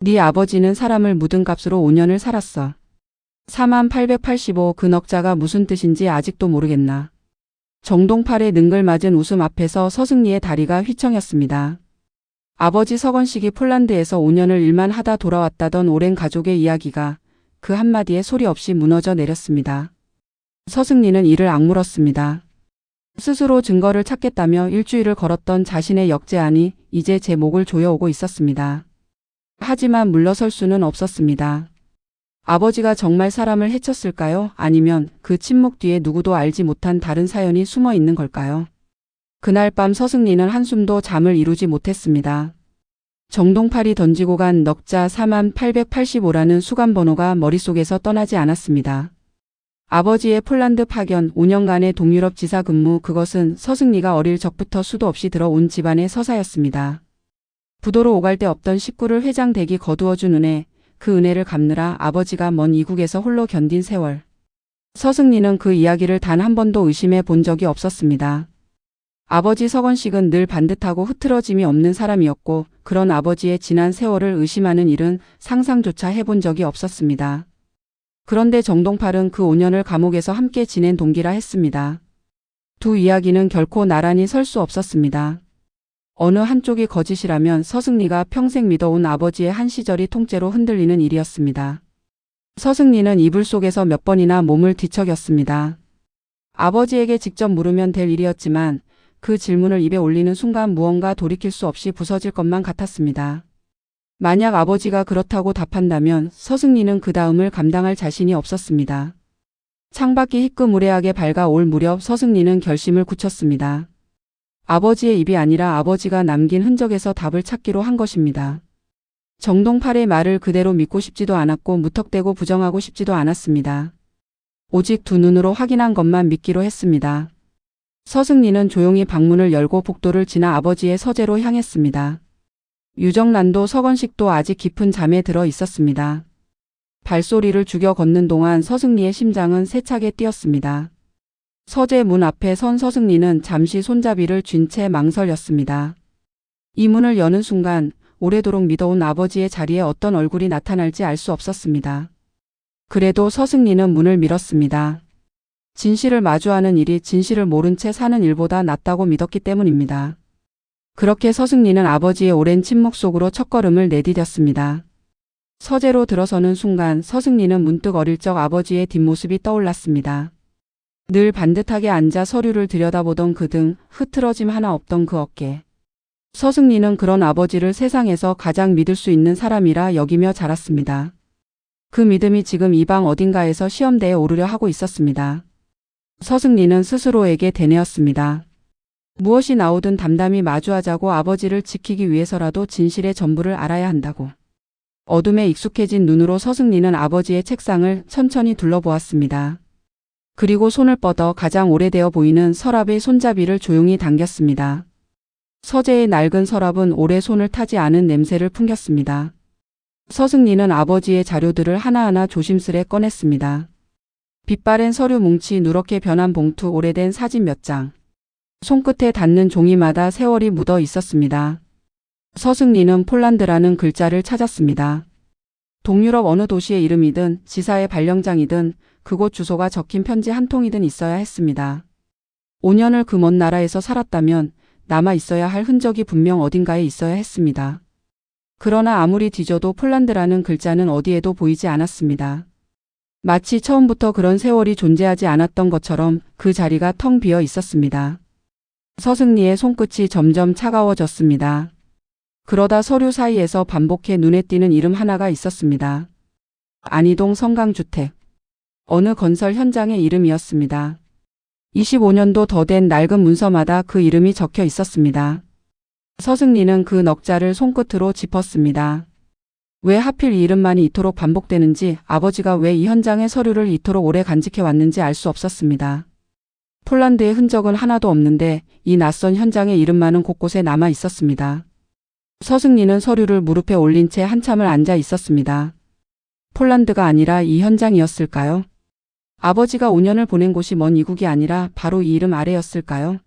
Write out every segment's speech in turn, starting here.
네 아버지는 사람을 묻은 값으로 5년을 살았어. 4885 그 넉자가 무슨 뜻인지 아직도 모르겠나. 정동팔의 능글맞은 웃음 앞에서 서승리의 다리가 휘청였습니다. 아버지 서건식이 폴란드에서 5년을 일만 하다 돌아왔다던 오랜 가족의 이야기가 그 한마디에 소리 없이 무너져 내렸습니다. 서승리는 이를 악물었습니다. 스스로 증거를 찾겠다며 일주일을 걸었던 자신의 역제안이 이제 제 목을 조여오고 있었습니다. 하지만 물러설 수는 없었습니다. 아버지가 정말 사람을 해쳤을까요? 아니면 그 침묵 뒤에 누구도 알지 못한 다른 사연이 숨어 있는 걸까요? 그날 밤 서승리는 한숨도 잠을 이루지 못했습니다. 정동팔이 던지고 간 넉자 4885라는 수감번호가 머릿속에서 떠나지 않았습니다. 아버지의 폴란드 파견, 5년간의 동유럽 지사 근무, 그것은 서승리가 어릴 적부터 수도 없이 들어온 집안의 서사였습니다. 부도로 오갈 데 없던 식구를 회장되기 거두어준 은혜, 그 은혜를 갚느라 아버지가 먼 이국에서 홀로 견딘 세월. 서승리는 그 이야기를 단 한 번도 의심해 본 적이 없었습니다. 아버지 서건식은 늘 반듯하고 흐트러짐이 없는 사람이었고 그런 아버지의 지난 세월을 의심하는 일은 상상조차 해본 적이 없었습니다. 그런데 정동팔은 그 5년을 감옥에서 함께 지낸 동기라 했습니다. 두 이야기는 결코 나란히 설 수 없었습니다. 어느 한쪽이 거짓이라면 서승리가 평생 믿어온 아버지의 한 시절이 통째로 흔들리는 일이었습니다. 서승리는 이불 속에서 몇 번이나 몸을 뒤척였습니다. 아버지에게 직접 물으면 될 일이었지만 그 질문을 입에 올리는 순간 무언가 돌이킬 수 없이 부서질 것만 같았습니다. 만약 아버지가 그렇다고 답한다면 서승리는 그 다음을 감당할 자신이 없었습니다. 창밖이 희끄무레하게 밝아올 무렵 서승리는 결심을 굳혔습니다. 아버지의 입이 아니라 아버지가 남긴 흔적에서 답을 찾기로 한 것입니다. 정동팔의 말을 그대로 믿고 싶지도 않았고 무턱대고 부정하고 싶지도 않았습니다. 오직 두 눈으로 확인한 것만 믿기로 했습니다. 서승리는 조용히 방문을 열고 복도를 지나 아버지의 서재로 향했습니다. 유정란도 서건식도 아직 깊은 잠에 들어 있었습니다. 발소리를 죽여 걷는 동안 서승리의 심장은 세차게 뛰었습니다. 서재 문 앞에 선 서승리는 잠시 손잡이를 쥔 채 망설였습니다. 이 문을 여는 순간 오래도록 믿어온 아버지의 자리에 어떤 얼굴이 나타날지 알 수 없었습니다. 그래도 서승리는 문을 밀었습니다. 진실을 마주하는 일이 진실을 모른 채 사는 일보다 낫다고 믿었기 때문입니다. 그렇게 서승리는 아버지의 오랜 침묵 속으로 첫걸음을 내디뎠습니다. 서재로 들어서는 순간 서승리는 문득 어릴 적 아버지의 뒷모습이 떠올랐습니다. 늘 반듯하게 앉아 서류를 들여다보던 그 등, 흐트러짐 하나 없던 그 어깨. 서승리는 그런 아버지를 세상에서 가장 믿을 수 있는 사람이라 여기며 자랐습니다. 그 믿음이 지금 이 방 어딘가에서 시험대에 오르려 하고 있었습니다. 서승리는 스스로에게 되뇌었습니다. 무엇이 나오든 담담히 마주하자고, 아버지를 지키기 위해서라도 진실의 전부를 알아야 한다고. 어둠에 익숙해진 눈으로 서승리는 아버지의 책상을 천천히 둘러보았습니다. 그리고 손을 뻗어 가장 오래되어 보이는 서랍의 손잡이를 조용히 당겼습니다. 서재의 낡은 서랍은 오래 손을 타지 않은 냄새를 풍겼습니다. 서승리는 아버지의 자료들을 하나하나 조심스레 꺼냈습니다. 빛바랜 서류 뭉치, 누렇게 변한 봉투, 오래된 사진 몇 장. 손끝에 닿는 종이마다 세월이 묻어 있었습니다. 서승리는 폴란드라는 글자를 찾았습니다. 동유럽 어느 도시의 이름이든 지사의 발령장이든 그곳 주소가 적힌 편지 한 통이든 있어야 했습니다. 5년을 그 먼 나라에서 살았다면 남아 있어야 할 흔적이 분명 어딘가에 있어야 했습니다. 그러나 아무리 뒤져도 폴란드라는 글자는 어디에도 보이지 않았습니다. 마치 처음부터 그런 세월이 존재하지 않았던 것처럼 그 자리가 텅 비어 있었습니다. 서승리의 손끝이 점점 차가워졌습니다. 그러다 서류 사이에서 반복해 눈에 띄는 이름 하나가 있었습니다. 안희동 성강주택. 어느 건설 현장의 이름이었습니다. 25년도 더 된 낡은 문서마다 그 이름이 적혀 있었습니다. 서승리는 그 넉자를 손끝으로 짚었습니다. 왜 하필 이 이름만이 이토록 반복되는지, 아버지가 왜 이 현장의 서류를 이토록 오래 간직해 왔는지 알 수 없었습니다. 폴란드의 흔적은 하나도 없는데 이 낯선 현장의 이름만은 곳곳에 남아 있었습니다. 서승리는 서류를 무릎에 올린 채 한참을 앉아 있었습니다. 폴란드가 아니라 이 현장이었을까요? 아버지가 5년을 보낸 곳이 먼 이국이 아니라 바로 이 이름 아래였을까요?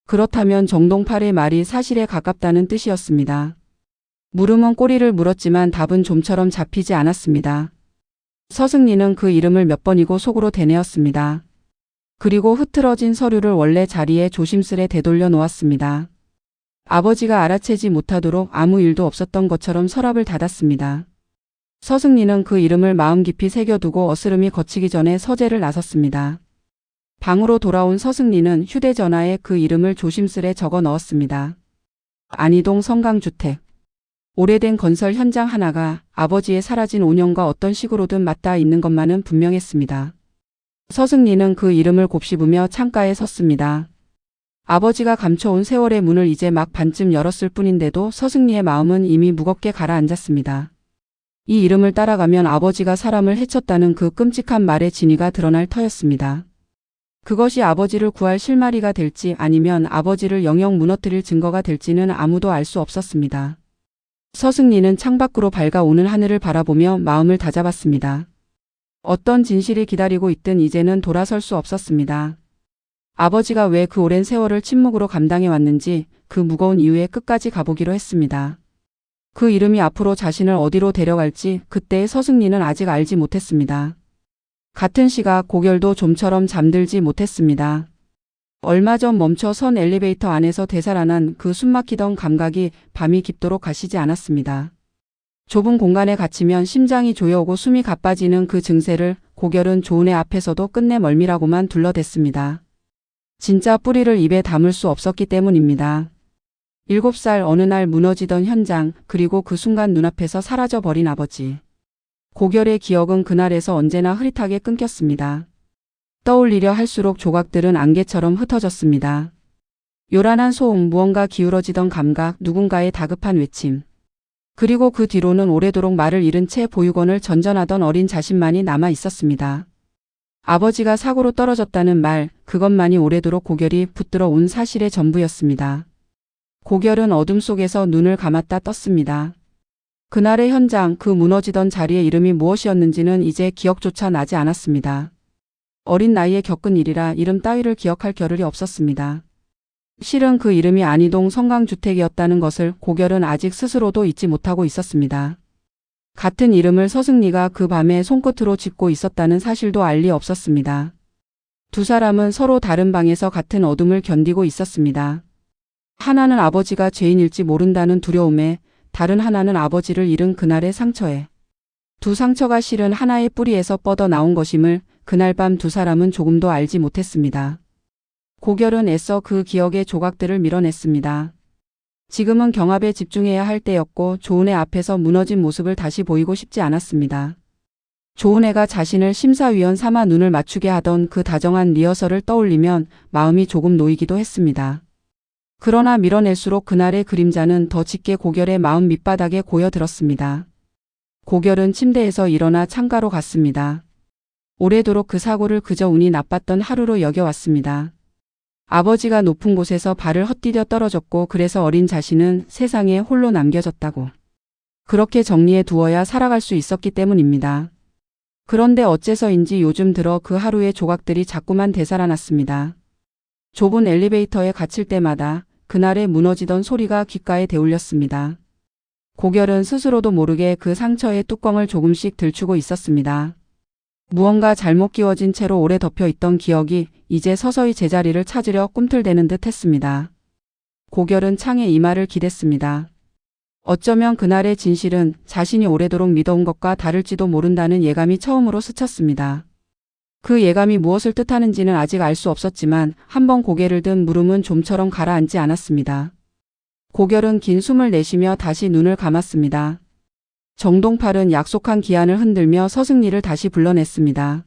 그렇다면 정동팔의 말이 사실에 가깝다는 뜻이었습니다. 물음은 꼬리를 물었지만 답은 좀처럼 잡히지 않았습니다. 서승리는 그 이름을 몇 번이고 속으로 되뇌었습니다. 그리고 흐트러진 서류를 원래 자리에 조심스레 되돌려 놓았습니다. 아버지가 알아채지 못하도록 아무 일도 없었던 것처럼 서랍을 닫았습니다. 서승리는 그 이름을 마음 깊이 새겨두고 어스름이 거치기 전에 서재를 나섰습니다. 방으로 돌아온 서승리는 휴대전화에 그 이름을 조심스레 적어 넣었습니다. 안희동 성강주택. 오래된 건설 현장 하나가 아버지의 사라진 5년과 어떤 식으로든 맞닿아 있는 것만은 분명했습니다. 서승리는 그 이름을 곱씹으며 창가에 섰습니다. 아버지가 감춰온 세월의 문을 이제 막 반쯤 열었을 뿐인데도 서승리의 마음은 이미 무겁게 가라앉았습니다. 이 이름을 따라가면 아버지가 사람을 해쳤다는 그 끔찍한 말의 진위가 드러날 터였습니다. 그것이 아버지를 구할 실마리가 될지 아니면 아버지를 영영 무너뜨릴 증거가 될지는 아무도 알 수 없었습니다. 서승리는 창밖으로 밝아오는 하늘을 바라보며 마음을 다잡았습니다. 어떤 진실이 기다리고 있든 이제는 돌아설 수 없었습니다. 아버지가 왜 그 오랜 세월을 침묵으로 감당해 왔는지 그 무거운 이유에 끝까지 가보기로 했습니다. 그 이름이 앞으로 자신을 어디로 데려갈지 그때의 서승리는 아직 알지 못했습니다. 같은 시각 고결도 좀처럼 잠들지 못했습니다. 얼마 전 멈춰 선 엘리베이터 안에서 되살아난 그 숨막히던 감각이 밤이 깊도록 가시지 않았습니다. 좁은 공간에 갇히면 심장이 조여오고 숨이 가빠지는 그 증세를 고결은 조은의 앞에서도 끝내 멀미라고만 둘러댔습니다. 진짜 뿌리를 입에 담을 수 없었기 때문입니다. 7살 어느 날 무너지던 현장, 그리고 그 순간 눈앞에서 사라져버린 아버지. 고결의 기억은 그날에서 언제나 흐릿하게 끊겼습니다. 떠올리려 할수록 조각들은 안개처럼 흩어졌습니다. 요란한 소음, 무언가 기울어지던 감각, 누군가의 다급한 외침. 그리고 그 뒤로는 오래도록 말을 잃은 채 보육원을 전전하던 어린 자신만이 남아 있었습니다. 아버지가 사고로 떨어졌다는 말, 그것만이 오래도록 고결이 붙들어 온 사실의 전부였습니다. 고결은 어둠 속에서 눈을 감았다 떴습니다. 그날의 현장, 그 무너지던 자리의 이름이 무엇이었는지는 이제 기억조차 나지 않았습니다. 어린 나이에 겪은 일이라 이름 따위를 기억할 겨를이 없었습니다. 실은 그 이름이 안희동 성강주택이었다는 것을 고결은 아직 스스로도 잊지 못하고 있었습니다. 같은 이름을 서승리가 그 밤에 손끝으로 짚고 있었다는 사실도 알 리 없었습니다. 두 사람은 서로 다른 방에서 같은 어둠을 견디고 있었습니다. 하나는 아버지가 죄인일지 모른다는 두려움에, 다른 하나는 아버지를 잃은 그날의 상처에. 두 상처가 실은 하나의 뿌리에서 뻗어 나온 것임을 그날 밤 두 사람은 조금도 알지 못했습니다. 고결은 애써 그 기억의 조각들을 밀어냈습니다. 지금은 경합에 집중해야 할 때였고 조은혜 앞에서 무너진 모습을 다시 보이고 싶지 않았습니다. 조은혜가 자신을 심사위원 삼아 눈을 맞추게 하던 그 다정한 리허설을 떠올리면 마음이 조금 놓이기도 했습니다. 그러나 밀어낼수록 그날의 그림자는 더 짙게 고결의 마음 밑바닥에 고여들었습니다. 고결은 침대에서 일어나 창가로 갔습니다. 오래도록 그 사고를 그저 운이 나빴던 하루로 여겨왔습니다. 아버지가 높은 곳에서 발을 헛디뎌 떨어졌고 그래서 어린 자신은 세상에 홀로 남겨졌다고. 그렇게 정리해 두어야 살아갈 수 있었기 때문입니다. 그런데 어째서인지 요즘 들어 그 하루의 조각들이 자꾸만 되살아났습니다. 좁은 엘리베이터에 갇힐 때마다 그날에 무너지던 소리가 귓가에 대울렸습니다. 고결은 스스로도 모르게 그 상처의 뚜껑을 조금씩 들추고 있었습니다. 무언가 잘못 끼워진 채로 오래 덮여있던 기억이 이제 서서히 제자리를 찾으려 꿈틀대는 듯 했습니다. 고결은 창에 이마를 기댔습니다. 어쩌면 그날의 진실은 자신이 오래도록 믿어온 것과 다를지도 모른다는 예감이 처음으로 스쳤습니다. 그 예감이 무엇을 뜻하는지는 아직 알 수 없었지만 한번 고개를 든 물음은 좀처럼 가라앉지 않았습니다. 고결은 긴 숨을 내쉬며 다시 눈을 감았습니다. 정동팔은 약속한 기한을 흔들며 서승리를 다시 불러냈습니다.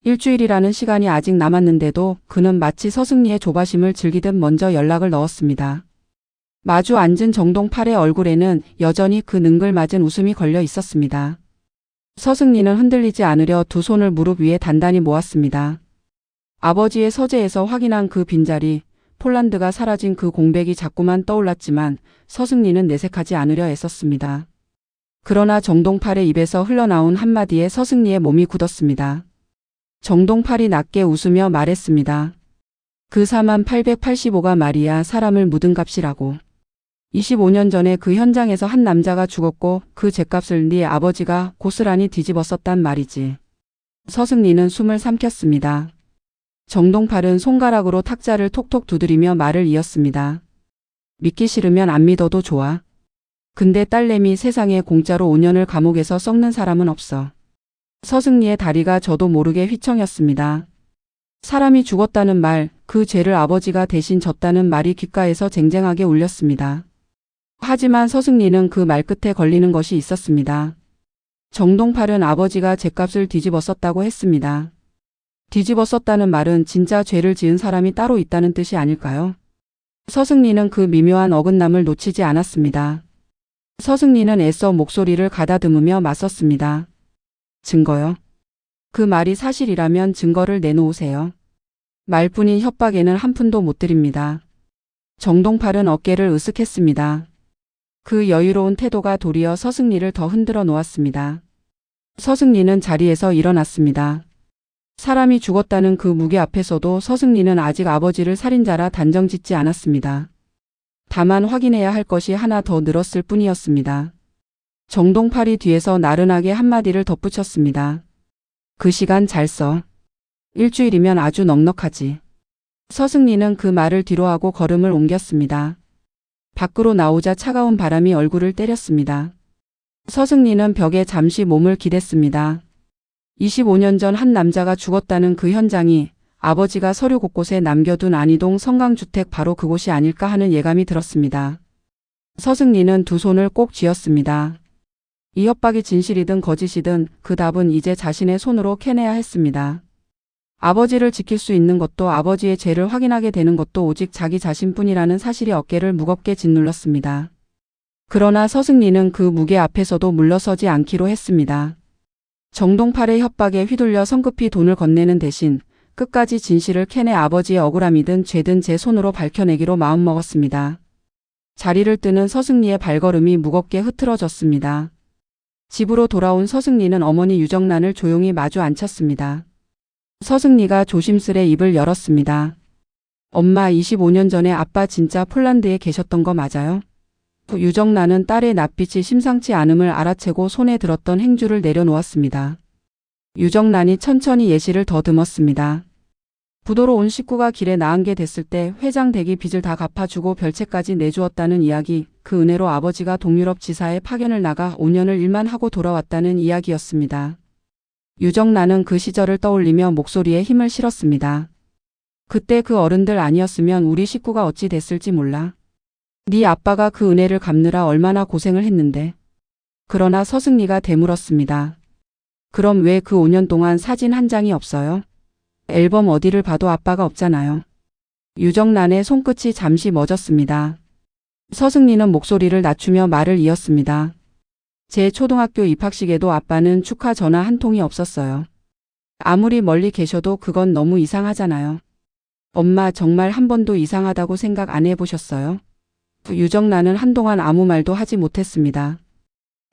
일주일이라는 시간이 아직 남았는데도 그는 마치 서승리의 조바심을 즐기듯 먼저 연락을 넣었습니다. 마주 앉은 정동팔의 얼굴에는 여전히 그 능글맞은 웃음이 걸려 있었습니다. 서승리는 흔들리지 않으려 두 손을 무릎 위에 단단히 모았습니다. 아버지의 서재에서 확인한 그 빈자리, 폴란드가 사라진 그 공백이 자꾸만 떠올랐지만 서승리는 내색하지 않으려 애썼습니다. 그러나 정동팔의 입에서 흘러나온 한마디에 서승리의 몸이 굳었습니다. 정동팔이 낮게 웃으며 말했습니다. 그 4885가 말이야 사람을 묻은 값이라고. 25년 전에 그 현장에서 한 남자가 죽었고 그 죗값을 네 아버지가 고스란히 뒤집어 썼단 말이지. 서승리는 숨을 삼켰습니다. 정동팔은 손가락으로 탁자를 톡톡 두드리며 말을 이었습니다. 믿기 싫으면 안 믿어도 좋아. 근데 딸내미 세상에 공짜로 5년을 감옥에서 썩는 사람은 없어. 서승리의 다리가 저도 모르게 휘청였습니다. 사람이 죽었다는 말, 그 죄를 아버지가 대신 졌다는 말이 귓가에서 쟁쟁하게 울렸습니다. 하지만 서승리는 그 말끝에 걸리는 것이 있었습니다. 정동팔은 아버지가 죗값을 뒤집어 썼다고 했습니다. 뒤집어 썼다는 말은 진짜 죄를 지은 사람이 따로 있다는 뜻이 아닐까요? 서승리는 그 미묘한 어긋남을 놓치지 않았습니다. 서승리는 애써 목소리를 가다듬으며 맞섰습니다. 증거요? 그 말이 사실이라면 증거를 내놓으세요. 말뿐인 협박에는 한 푼도 못 드립니다. 정동팔은 어깨를 으쓱했습니다. 그 여유로운 태도가 도리어 서승리를 더 흔들어 놓았습니다. 서승리는 자리에서 일어났습니다. 사람이 죽었다는 그 무게 앞에서도 서승리는 아직 아버지를 살인자라 단정짓지 않았습니다. 다만 확인해야 할 것이 하나 더 늘었을 뿐이었습니다. 정동팔이 뒤에서 나른하게 한마디를 덧붙였습니다. 그 시간 잘 써. 일주일이면 아주 넉넉하지. 서승리는 그 말을 뒤로하고 걸음을 옮겼습니다. 밖으로 나오자 차가운 바람이 얼굴을 때렸습니다. 서승리는 벽에 잠시 몸을 기댔습니다. 25년 전 한 남자가 죽었다는 그 현장이 아버지가 서류 곳곳에 남겨둔 안이동 성강주택 바로 그곳이 아닐까 하는 예감이 들었습니다. 서승리는 두 손을 꼭 쥐었습니다. 이 협박이 진실이든 거짓이든 그 답은 이제 자신의 손으로 캐내야 했습니다. 아버지를 지킬 수 있는 것도 아버지의 죄를 확인하게 되는 것도 오직 자기 자신뿐이라는 사실이 어깨를 무겁게 짓눌렀습니다. 그러나 서승리는 그 무게 앞에서도 물러서지 않기로 했습니다. 정동팔의 협박에 휘둘려 성급히 돈을 건네는 대신 끝까지 진실을 캐내 아버지의 억울함이든 죄든 제 손으로 밝혀내기로 마음먹었습니다. 자리를 뜨는 서승리의 발걸음이 무겁게 흐트러졌습니다. 집으로 돌아온 서승리는 어머니 유정란을 조용히 마주 앉혔습니다. 서승리가 조심스레 입을 열었습니다. 엄마, 25년 전에 아빠 진짜 폴란드에 계셨던 거 맞아요? 유정란은 딸의 낯빛이 심상치 않음을 알아채고 손에 들었던 행주를 내려놓았습니다. 유정란이 천천히 예시를 더듬었습니다. 부도로 온 식구가 길에 나앉게 됐을 때 회장 대기 빚을 다 갚아주고 별채까지 내주었다는 이야기, 그 은혜로 아버지가 동유럽 지사에 파견을 나가 5년을 일만 하고 돌아왔다는 이야기였습니다. 유정란은 그 시절을 떠올리며 목소리에 힘을 실었습니다. 그때 그 어른들 아니었으면 우리 식구가 어찌 됐을지 몰라. 네 아빠가 그 은혜를 갚느라 얼마나 고생을 했는데. 그러나 서승리가 되물었습니다. 그럼 왜 그 5년 동안 사진 한 장이 없어요? 앨범 어디를 봐도 아빠가 없잖아요. 유정란의 손끝이 잠시 멎었습니다. 서승리는 목소리를 낮추며 말을 이었습니다. 제 초등학교 입학식에도 아빠는 축하 전화 한 통이 없었어요. 아무리 멀리 계셔도 그건 너무 이상하잖아요. 엄마, 정말 한 번도 이상하다고 생각 안 해보셨어요? 유정란은 한동안 아무 말도 하지 못했습니다.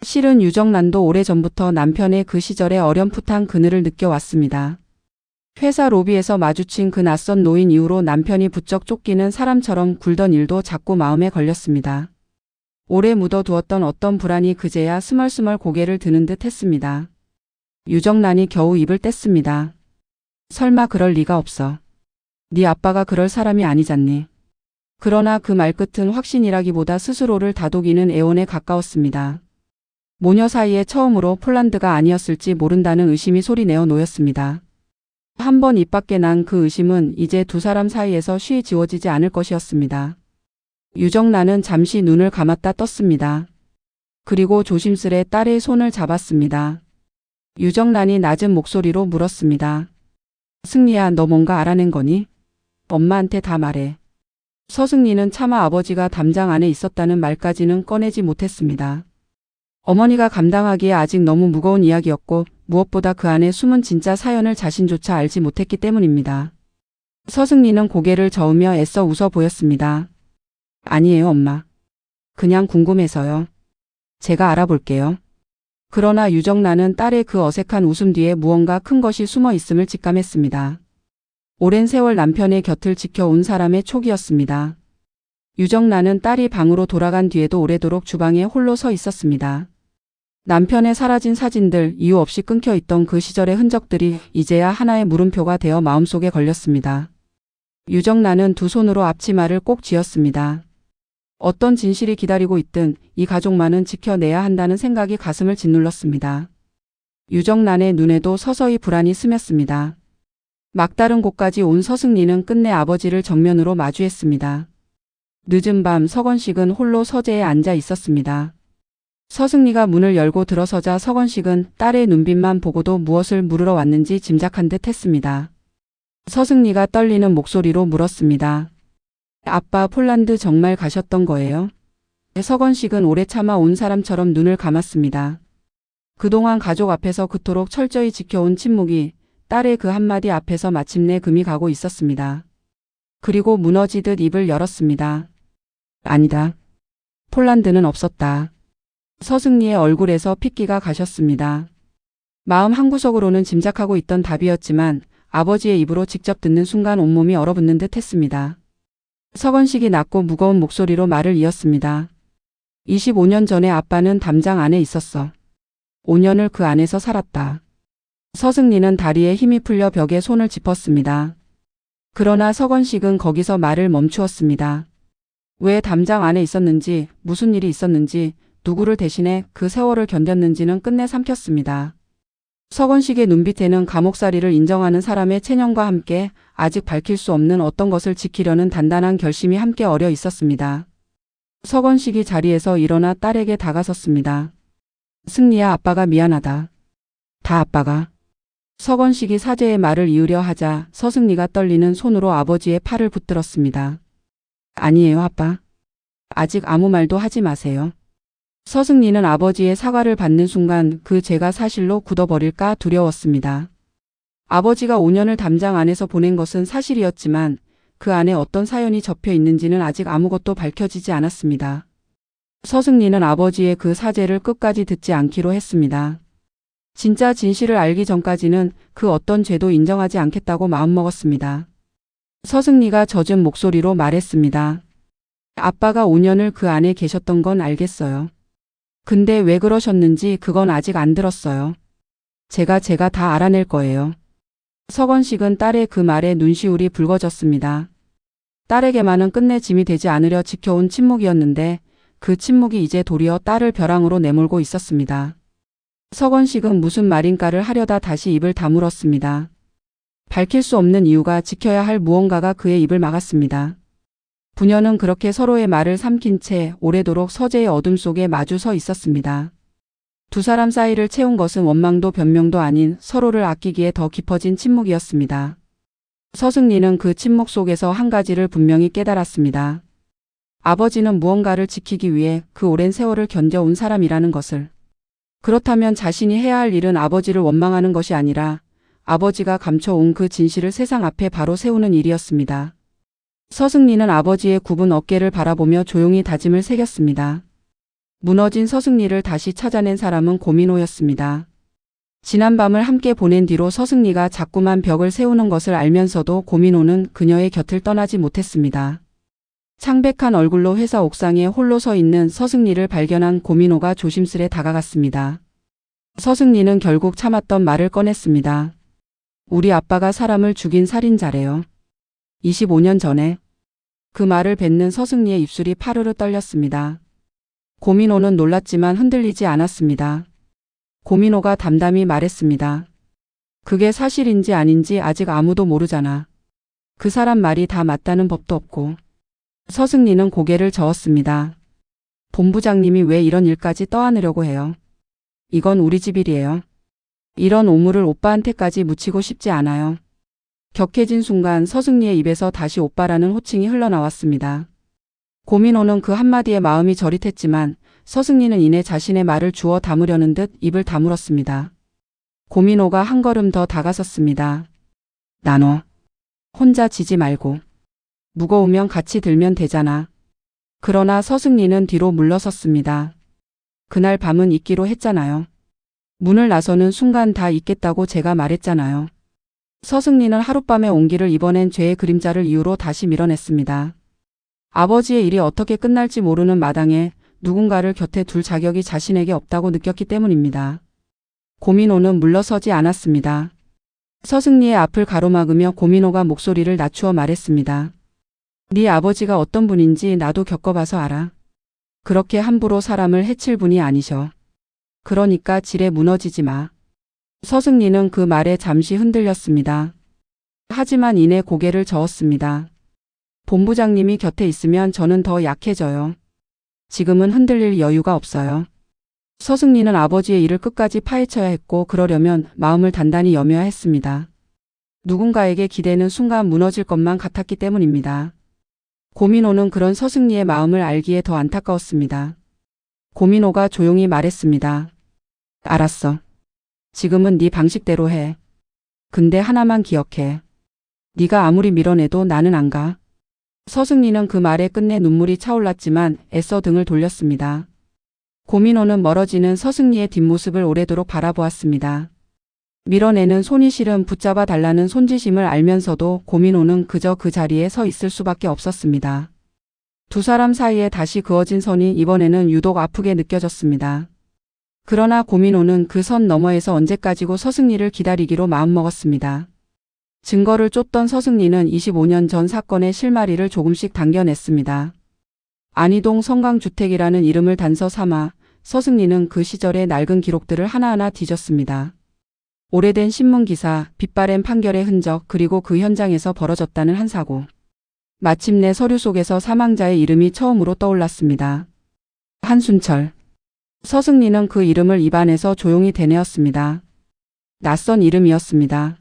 실은 유정란도 오래전부터 남편의 그 시절의 어렴풋한 그늘을 느껴왔습니다. 회사 로비에서 마주친 그 낯선 노인 이후로 남편이 부쩍 쫓기는 사람처럼 굴던 일도 자꾸 마음에 걸렸습니다. 오래 묻어두었던 어떤 불안이 그제야 스멀스멀 고개를 드는 듯 했습니다. 유정란이 겨우 입을 뗐습니다. 설마 그럴 리가 없어. 네 아빠가 그럴 사람이 아니잖니. 그러나 그 말끝은 확신이라기보다 스스로를 다독이는 애원에 가까웠습니다. 모녀 사이에 처음으로 폴란드가 아니었을지 모른다는 의심이 소리내어 놓였습니다. 한 번 입 밖에 난 그 의심은 이제 두 사람 사이에서 쉬이 지워지지 않을 것이었습니다. 유정란은 잠시 눈을 감았다 떴습니다. 그리고 조심스레 딸의 손을 잡았습니다. 유정란이 낮은 목소리로 물었습니다. 승리야, 너 뭔가 알아낸 거니? 엄마한테 다 말해. 서승리는 차마 아버지가 담장 안에 있었다는 말까지는 꺼내지 못했습니다. 어머니가 감당하기에 아직 너무 무거운 이야기였고 무엇보다 그 안에 숨은 진짜 사연을 자신조차 알지 못했기 때문입니다. 서승리는 고개를 저으며 애써 웃어 보였습니다. 아니에요, 엄마. 그냥 궁금해서요. 제가 알아볼게요. 그러나 유정란은 딸의 그 어색한 웃음 뒤에 무언가 큰 것이 숨어 있음을 직감했습니다. 오랜 세월 남편의 곁을 지켜온 사람의 촉이었습니다. 유정란은 딸이 방으로 돌아간 뒤에도 오래도록 주방에 홀로 서 있었습니다. 남편의 사라진 사진들, 이유 없이 끊겨 있던 그 시절의 흔적들이 이제야 하나의 물음표가 되어 마음속에 걸렸습니다. 유정란은 두 손으로 앞치마를 꼭 쥐었습니다. 어떤 진실이 기다리고 있든 이 가족만은 지켜내야 한다는 생각이 가슴을 짓눌렀습니다. 유정란의 눈에도 서서히 불안이 스쳤습니다. 막다른 곳까지 온 서승리는 끝내 아버지를 정면으로 마주했습니다. 늦은 밤 서건식은 홀로 서재에 앉아 있었습니다. 서승리가 문을 열고 들어서자 서건식은 딸의 눈빛만 보고도 무엇을 물으러 왔는지 짐작한 듯 했습니다. 서승리가 떨리는 목소리로 물었습니다. 아빠, 폴란드 정말 가셨던 거예요? 서건식은 오래 참아 온 사람처럼 눈을 감았습니다. 그동안 가족 앞에서 그토록 철저히 지켜온 침묵이 딸의 그 한마디 앞에서 마침내 금이 가고 있었습니다. 그리고 무너지듯 입을 열었습니다. 아니다. 폴란드는 없었다. 서승리의 얼굴에서 핏기가 가셨습니다. 마음 한구석으로는 짐작하고 있던 답이었지만 아버지의 입으로 직접 듣는 순간 온몸이 얼어붙는 듯 했습니다. 서건식이 낮고 무거운 목소리로 말을 이었습니다. 25년 전에 아빠는 담장 안에 있었어. 5년을 그 안에서 살았다. 서승리는 다리에 힘이 풀려 벽에 손을 짚었습니다. 그러나 서건식은 거기서 말을 멈추었습니다. 왜 담장 안에 있었는지, 무슨 일이 있었는지, 누구를 대신해 그 세월을 견뎠는지는 끝내 삼켰습니다. 서건식의 눈빛에는 감옥살이를 인정하는 사람의 체념과 함께 아직 밝힐 수 없는 어떤 것을 지키려는 단단한 결심이 함께 어려 있었습니다. 서건식이 자리에서 일어나 딸에게 다가섰습니다. 승리야, 아빠가 미안하다. 다 아빠가. 서건식이 사죄의 말을 이으려 하자 서승리가 떨리는 손으로 아버지의 팔을 붙들었습니다. 아니에요, 아빠. 아직 아무 말도 하지 마세요. 서승리는 아버지의 사과를 받는 순간 그 죄가 사실로 굳어버릴까 두려웠습니다. 아버지가 5년을 담장 안에서 보낸 것은 사실이었지만 그 안에 어떤 사연이 접혀 있는지는 아직 아무것도 밝혀지지 않았습니다. 서승리는 아버지의 그 사죄를 끝까지 듣지 않기로 했습니다. 진짜 진실을 알기 전까지는 그 어떤 죄도 인정하지 않겠다고 마음먹었습니다. 서승리가 젖은 목소리로 말했습니다. 아빠가 5년을 그 안에 계셨던 건 알겠어요. 근데 왜 그러셨는지 그건 아직 안 들었어요. 제가 다 알아낼 거예요. 서건식은 딸의 그 말에 눈시울이 붉어졌습니다. 딸에게만은 끝내 짐이 되지 않으려 지켜온 침묵이었는데 그 침묵이 이제 도리어 딸을 벼랑으로 내몰고 있었습니다. 서건식은 무슨 말인가를 하려다 다시 입을 다물었습니다. 밝힐 수 없는 이유가, 지켜야 할 무언가가 그의 입을 막았습니다. 부녀는 그렇게 서로의 말을 삼킨 채 오래도록 서재의 어둠 속에 마주 서 있었습니다. 두 사람 사이를 채운 것은 원망도 변명도 아닌 서로를 아끼기에 더 깊어진 침묵이었습니다. 서승리는 그 침묵 속에서 한 가지를 분명히 깨달았습니다. 아버지는 무언가를 지키기 위해 그 오랜 세월을 견뎌온 사람이라는 것을. 그렇다면 자신이 해야 할 일은 아버지를 원망하는 것이 아니라 아버지가 감춰온 그 진실을 세상 앞에 바로 세우는 일이었습니다. 서승리는 아버지의 굽은 어깨를 바라보며 조용히 다짐을 새겼습니다. 무너진 서승리를 다시 찾아낸 사람은 고민호였습니다. 지난 밤을 함께 보낸 뒤로 서승리가 자꾸만 벽을 세우는 것을 알면서도 고민호는 그녀의 곁을 떠나지 못했습니다. 창백한 얼굴로 회사 옥상에 홀로 서 있는 서승리를 발견한 고민호가 조심스레 다가갔습니다. 서승리는 결국 참았던 말을 꺼냈습니다. 우리 아빠가 사람을 죽인 살인자래요. 25년 전에. 그 말을 뱉는 서승리의 입술이 파르르 떨렸습니다. 고민호는 놀랐지만 흔들리지 않았습니다. 고민호가 담담히 말했습니다. 그게 사실인지 아닌지 아직 아무도 모르잖아. 그 사람 말이 다 맞다는 법도 없고. 서승리는 고개를 저었습니다. 본부장님이 왜 이런 일까지 떠안으려고 해요? 이건 우리 집 일이에요. 이런 오물을 오빠한테까지 묻히고 싶지 않아요. 격해진 순간 서승리의 입에서 다시 오빠라는 호칭이 흘러나왔습니다. 고민호는 그 한마디에 마음이 저릿했지만 서승리는 이내 자신의 말을 주워 담으려는 듯 입을 다물었습니다. 고민호가 한 걸음 더 다가섰습니다. 나눠. 혼자 지지 말고. 무거우면 같이 들면 되잖아. 그러나 서승리는 뒤로 물러섰습니다. 그날 밤은 잊기로 했잖아요. 문을 나서는 순간 다 잊겠다고 제가 말했잖아요. 서승리는 하룻밤의 온기를 이번엔 죄의 그림자를 이유로 다시 밀어냈습니다. 아버지의 일이 어떻게 끝날지 모르는 마당에 누군가를 곁에 둘 자격이 자신에게 없다고 느꼈기 때문입니다. 고민호는 물러서지 않았습니다. 서승리의 앞을 가로막으며 고민호가 목소리를 낮추어 말했습니다. 네 아버지가 어떤 분인지 나도 겪어봐서 알아. 그렇게 함부로 사람을 해칠 분이 아니셔. 그러니까 지레 무너지지 마. 서승리는 그 말에 잠시 흔들렸습니다. 하지만 이내 고개를 저었습니다. 본부장님이 곁에 있으면 저는 더 약해져요. 지금은 흔들릴 여유가 없어요. 서승리는 아버지의 일을 끝까지 파헤쳐야 했고 그러려면 마음을 단단히 여며야 했습니다. 누군가에게 기대는 순간 무너질 것만 같았기 때문입니다. 고민호는 그런 서승리의 마음을 알기에 더 안타까웠습니다. 고민호가 조용히 말했습니다. 알았어. 지금은 네 방식대로 해. 근데 하나만 기억해. 네가 아무리 밀어내도 나는 안 가. 서승리는 그 말에 끝내 눈물이 차올랐지만 애써 등을 돌렸습니다. 고민호는 멀어지는 서승리의 뒷모습을 오래도록 바라보았습니다. 밀어내는 손이 시름 붙잡아 달라는 손짓임을 알면서도 고민호는 그저 그 자리에 서 있을 수밖에 없었습니다. 두 사람 사이에 다시 그어진 선이 이번에는 유독 아프게 느껴졌습니다. 그러나 고민호는 그 선 너머에서 언제까지고 서승리를 기다리기로 마음먹었습니다. 증거를 쫓던 서승리는 25년 전 사건의 실마리를 조금씩 당겨냈습니다. 안희동 성강주택이라는 이름을 단서 삼아 서승리는 그 시절의 낡은 기록들을 하나하나 뒤졌습니다. 오래된 신문기사, 빗바램 판결의 흔적, 그리고 그 현장에서 벌어졌다는 한 사고. 마침내 서류 속에서 사망자의 이름이 처음으로 떠올랐습니다. 한순철. 서승리는 그 이름을 입안에서 조용히 되뇌었습니다. 낯선 이름이었습니다.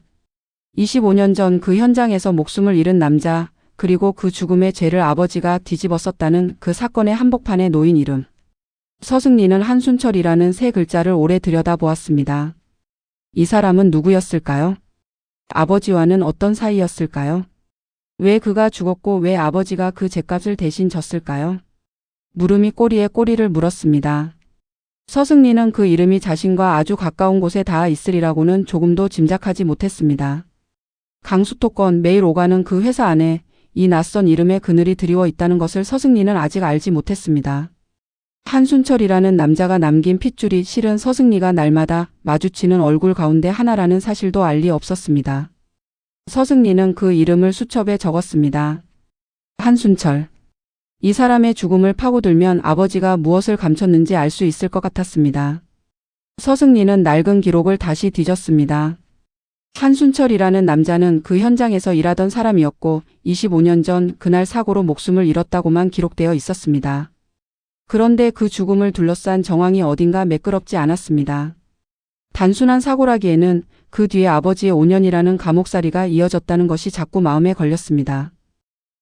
25년 전 그 현장에서 목숨을 잃은 남자, 그리고 그 죽음의 죄를 아버지가 뒤집었었다는 그 사건의 한복판에 놓인 이름. 서승리는 한순철이라는 세 글자를 오래 들여다보았습니다. 이 사람은 누구였을까요? 아버지와는 어떤 사이였을까요? 왜 그가 죽었고 왜 아버지가 그 죗값을 대신 졌을까요? 물음이 꼬리에 꼬리를 물었습니다. 서승리는 그 이름이 자신과 아주 가까운 곳에 닿아 있으리라고는 조금도 짐작하지 못했습니다. 강수토권 매일 오가는 그 회사 안에 이 낯선 이름의 그늘이 드리워 있다는 것을 서승리는 아직 알지 못했습니다. 한순철이라는 남자가 남긴 핏줄이 실은 서승리가 날마다 마주치는 얼굴 가운데 하나라는 사실도 알 리 없었습니다. 서승리는 그 이름을 수첩에 적었습니다. 한순철. 이 사람의 죽음을 파고들면 아버지가 무엇을 감췄는지 알 수 있을 것 같았습니다. 서승리는 낡은 기록을 다시 뒤졌습니다. 한순철이라는 남자는 그 현장에서 일하던 사람이었고 25년 전 그날 사고로 목숨을 잃었다고만 기록되어 있었습니다. 그런데 그 죽음을 둘러싼 정황이 어딘가 매끄럽지 않았습니다. 단순한 사고라기에는 그 뒤에 아버지의 5년이라는 감옥살이가 이어졌다는 것이 자꾸 마음에 걸렸습니다.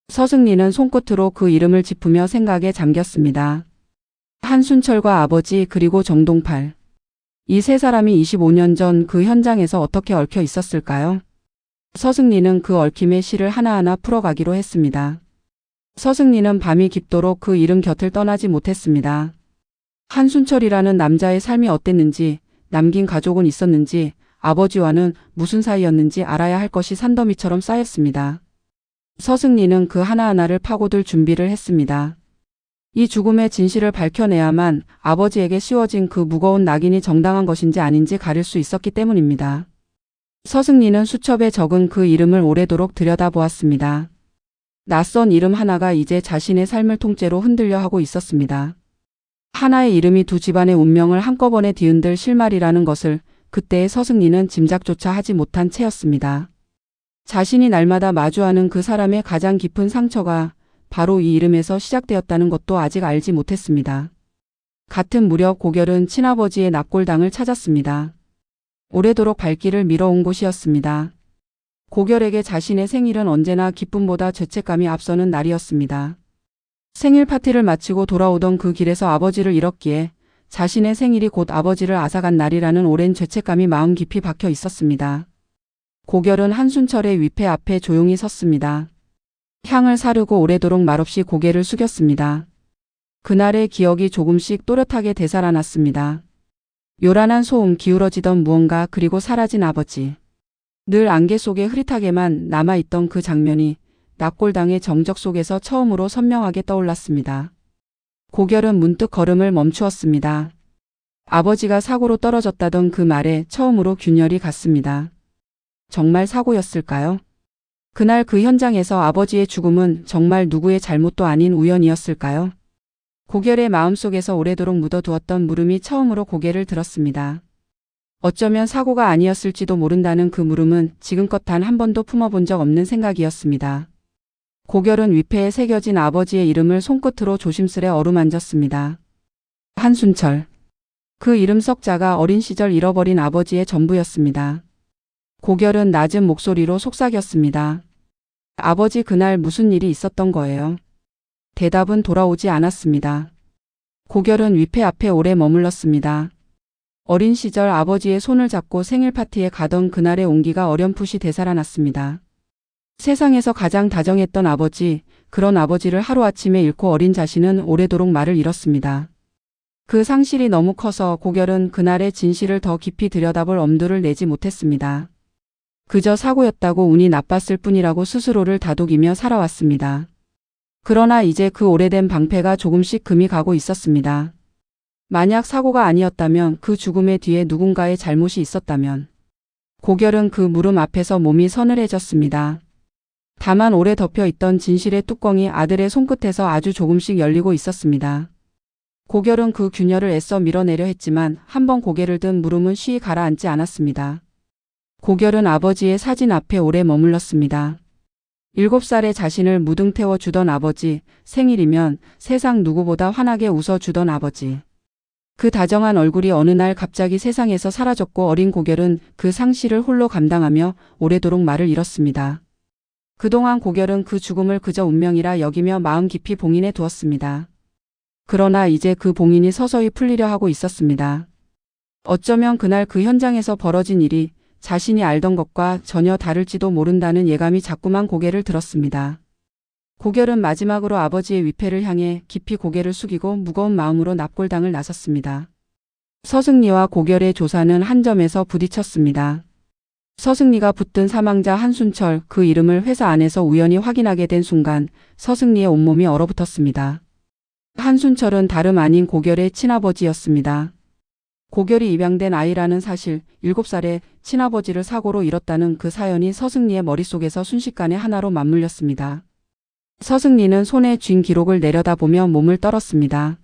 서승리는 손끝으로 그 이름을 짚으며 생각에 잠겼습니다. 한순철과 아버지 그리고 정동팔. 이 세 사람이 25년 전 그 현장에서 어떻게 얽혀 있었을까요? 서승리는 그 얽힘의 실을 하나하나 풀어가기로 했습니다. 서승리는 밤이 깊도록 그 이름 곁을 떠나지 못했습니다. 한순철이라는 남자의 삶이 어땠는지, 남긴 가족은 있었는지, 아버지와는 무슨 사이였는지 알아야 할 것이 산더미처럼 쌓였습니다. 서승리는 그 하나하나를 파고들 준비를 했습니다. 이 죽음의 진실을 밝혀내야만 아버지에게 씌워진 그 무거운 낙인이 정당한 것인지 아닌지 가릴 수 있었기 때문입니다. 서승리는 수첩에 적은 그 이름을 오래도록 들여다보았습니다. 낯선 이름 하나가 이제 자신의 삶을 통째로 흔들려 하고 있었습니다. 하나의 이름이 두 집안의 운명을 한꺼번에 뒤흔들 실마리라는 것을 그때의 서승리는 짐작조차 하지 못한 채였습니다. 자신이 날마다 마주하는 그 사람의 가장 깊은 상처가 바로 이 이름에서 시작되었다는 것도 아직 알지 못했습니다. 같은 무렵 고결은 친아버지의 납골당을 찾았습니다. 오래도록 발길을 밀어온 곳이었습니다. 고결에게 자신의 생일은 언제나 기쁨보다 죄책감이 앞서는 날이었습니다. 생일 파티를 마치고 돌아오던 그 길에서 아버지를 잃었기에 자신의 생일이 곧 아버지를 앗아간 날이라는 오랜 죄책감이 마음 깊이 박혀 있었습니다. 고결은 한순철의 위패 앞에 조용히 섰습니다. 향을 사르고 오래도록 말없이 고개를 숙였습니다. 그날의 기억이 조금씩 또렷하게 되살아났습니다. 요란한 소음, 기울어지던 무언가, 그리고 사라진 아버지. 늘 안개 속에 흐릿하게만 남아있던 그 장면이 납골당의 정적 속에서 처음으로 선명하게 떠올랐습니다. 고결은 문득 걸음을 멈추었습니다. 아버지가 사고로 떨어졌다던 그 말에 처음으로 균열이 갔습니다. 정말 사고였을까요? 그날 그 현장에서 아버지의 죽음은 정말 누구의 잘못도 아닌 우연이었을까요? 고결의 마음속에서 오래도록 묻어두었던 물음이 처음으로 고개를 들었습니다. 어쩌면 사고가 아니었을지도 모른다는 그 물음은 지금껏 단 한 번도 품어본 적 없는 생각이었습니다. 고결은 위패에 새겨진 아버지의 이름을 손끝으로 조심스레 어루만졌습니다. 한순철. 그 이름 석자가 어린 시절 잃어버린 아버지의 전부였습니다. 고결은 낮은 목소리로 속삭였습니다. 아버지, 그날 무슨 일이 있었던 거예요? 대답은 돌아오지 않았습니다. 고결은 위패 앞에 오래 머물렀습니다. 어린 시절 아버지의 손을 잡고 생일 파티에 가던 그날의 온기가 어렴풋이 되살아났습니다. 세상에서 가장 다정했던 아버지, 그런 아버지를 하루아침에 잃고 어린 자신은 오래도록 말을 잃었습니다. 그 상실이 너무 커서 고결은 그날의 진실을 더 깊이 들여다볼 엄두를 내지 못했습니다. 그저 사고였다고 운이 나빴을 뿐이라고 스스로를 다독이며 살아왔습니다. 그러나 이제 그 오래된 방패가 조금씩 금이 가고 있었습니다. 만약 사고가 아니었다면, 그 죽음의 뒤에 누군가의 잘못이 있었다면. 고결은 그 물음 앞에서 몸이 서늘해졌습니다. 다만 오래 덮여 있던 진실의 뚜껑이 아들의 손끝에서 아주 조금씩 열리고 있었습니다. 고결은 그 균열을 애써 밀어내려 했지만 한 번 고개를 든 물음은 쉬이 가라앉지 않았습니다. 고결은 아버지의 사진 앞에 오래 머물렀습니다. 7살의 자신을 무등 태워주던 아버지, 생일이면 세상 누구보다 환하게 웃어주던 아버지. 그 다정한 얼굴이 어느 날 갑자기 세상에서 사라졌고 어린 고결은 그 상실을 홀로 감당하며 오래도록 말을 잃었습니다. 그동안 고결은 그 죽음을 그저 운명이라 여기며 마음 깊이 봉인해 두었습니다. 그러나 이제 그 봉인이 서서히 풀리려 하고 있었습니다. 어쩌면 그날 그 현장에서 벌어진 일이 자신이 알던 것과 전혀 다를지도 모른다는 예감이 자꾸만 고개를 들었습니다. 고결은 마지막으로 아버지의 위패를 향해 깊이 고개를 숙이고 무거운 마음으로 납골당을 나섰습니다. 서승리와 고결의 조사는 한 점에서 부딪혔습니다. 서승리가 붙든 사망자 한순철, 그 이름을 회사 안에서 우연히 확인하게 된 순간 서승리의 온몸이 얼어붙었습니다. 한순철은 다름 아닌 고결의 친아버지였습니다. 고결이 입양된 아이라는 사실, 7살의 친아버지를 사고로 잃었다는 그 사연이 서승리의 머릿속에서 순식간에 하나로 맞물렸습니다. 서승리는 손에 쥔 기록을 내려다보며 몸을 떨었습니다.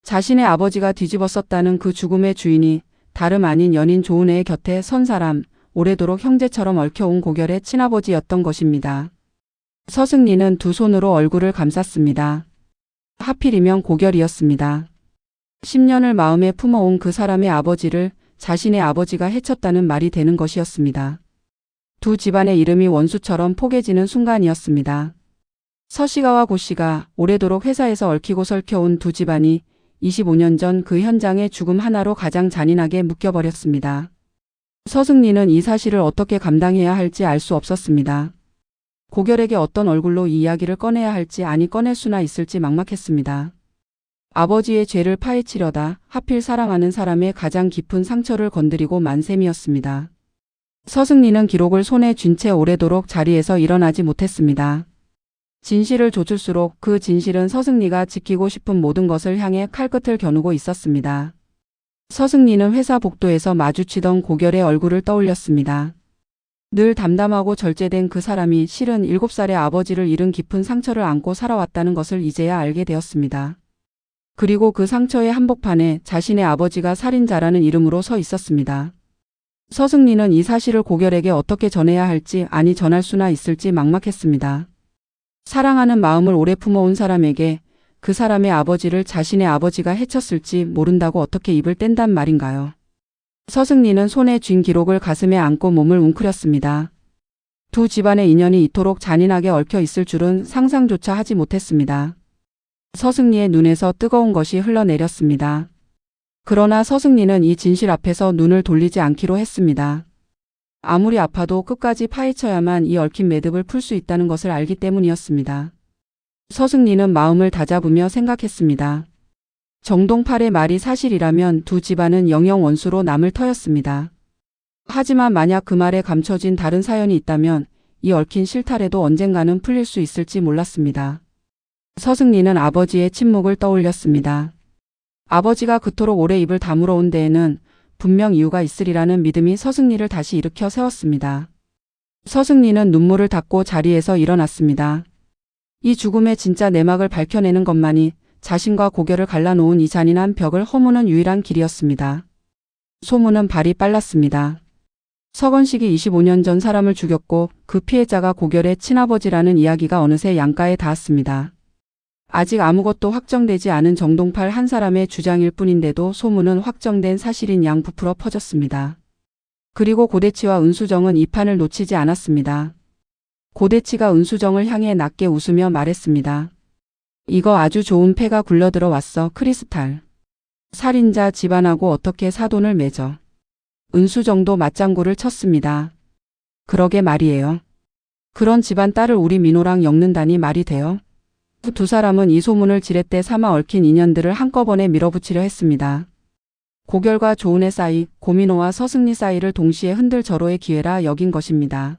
자신의 아버지가 뒤집었었다는 그 죽음의 주인이 다름 아닌 연인 조은혜의 곁에 선 사람, 오래도록 형제처럼 얽혀온 고결의 친아버지였던 것입니다. 서승리는 두 손으로 얼굴을 감쌌습니다. 하필이면 고결이었습니다. 10년을 마음에 품어온 그 사람의 아버지를 자신의 아버지가 해쳤다는 말이 되는 것이었습니다. 두 집안의 이름이 원수처럼 포개지는 순간이었습니다. 서씨가와 고씨가 오래도록 회사에서 얽히고 설켜온 두 집안이 25년 전 그 현장의 죽음 하나로 가장 잔인하게 묶여버렸습니다. 서승리는 이 사실을 어떻게 감당해야 할지 알 수 없었습니다. 고결에게 어떤 얼굴로 이 이야기를 꺼내야 할지, 아니 꺼낼 수나 있을지 막막했습니다. 아버지의 죄를 파헤치려다 하필 사랑하는 사람의 가장 깊은 상처를 건드리고 만 셈이었습니다. 서승리는 기록을 손에 쥔 채 오래도록 자리에서 일어나지 못했습니다. 진실을 좇을수록 그 진실은 서승리가 지키고 싶은 모든 것을 향해 칼끝을 겨누고 있었습니다. 서승리는 회사 복도에서 마주치던 고결의 얼굴을 떠올렸습니다. 늘 담담하고 절제된 그 사람이 실은 7살의 아버지를 잃은 깊은 상처를 안고 살아왔다는 것을 이제야 알게 되었습니다. 그리고 그 상처의 한복판에 자신의 아버지가 살인자라는 이름으로 서 있었습니다. 서승리는 이 사실을 고결에게 어떻게 전해야 할지, 아니 전할 수나 있을지 막막했습니다. 사랑하는 마음을 오래 품어온 사람에게 그 사람의 아버지를 자신의 아버지가 해쳤을지 모른다고 어떻게 입을 뗀단 말인가요? 서승리는 손에 쥔 기록을 가슴에 안고 몸을 웅크렸습니다. 두 집안의 인연이 이토록 잔인하게 얽혀 있을 줄은 상상조차 하지 못했습니다. 서승리의 눈에서 뜨거운 것이 흘러내렸습니다. 그러나 서승리는 이 진실 앞에서 눈을 돌리지 않기로 했습니다. 아무리 아파도 끝까지 파헤쳐야만 이 얽힌 매듭을 풀 수 있다는 것을 알기 때문이었습니다. 서승리는 마음을 다잡으며 생각했습니다. 정동팔의 말이 사실이라면 두 집안은 영영 원수로 남을 터였습니다. 하지만 만약 그 말에 감춰진 다른 사연이 있다면 이 얽힌 실타래도 언젠가는 풀릴 수 있을지 몰랐습니다. 서승리는 아버지의 침묵을 떠올렸습니다. 아버지가 그토록 오래 입을 다물어 온 데에는 분명 이유가 있으리라는 믿음이 서승리를 다시 일으켜 세웠습니다. 서승리는 눈물을 닦고 자리에서 일어났습니다. 이 죽음의 진짜 내막을 밝혀내는 것만이 자신과 고결을 갈라놓은 이 잔인한 벽을 허무는 유일한 길이었습니다. 소문은 발이 빨랐습니다. 서건식이 25년 전 사람을 죽였고 그 피해자가 고결의 친아버지라는 이야기가 어느새 양가에 닿았습니다. 아직 아무것도 확정되지 않은 정동팔 한 사람의 주장일 뿐인데도 소문은 확정된 사실인 양 부풀어 퍼졌습니다. 그리고 고대치와 은수정은 이 판을 놓치지 않았습니다. 고대치가 은수정을 향해 낮게 웃으며 말했습니다. 이거 아주 좋은 패가 굴러들어 왔어, 크리스탈. 살인자 집안하고 어떻게 사돈을 맺어. 은수정도 맞장구를 쳤습니다. 그러게 말이에요. 그런 집안 딸을 우리 민호랑 엮는다니 말이 돼요? 두 사람은 이 소문을 지렛대 삼아 얽힌 인연들을 한꺼번에 밀어붙이려 했습니다. 고결과 조은혜 사이, 고민호와 서승리 사이를 동시에 흔들 절호의 기회라 여긴 것입니다.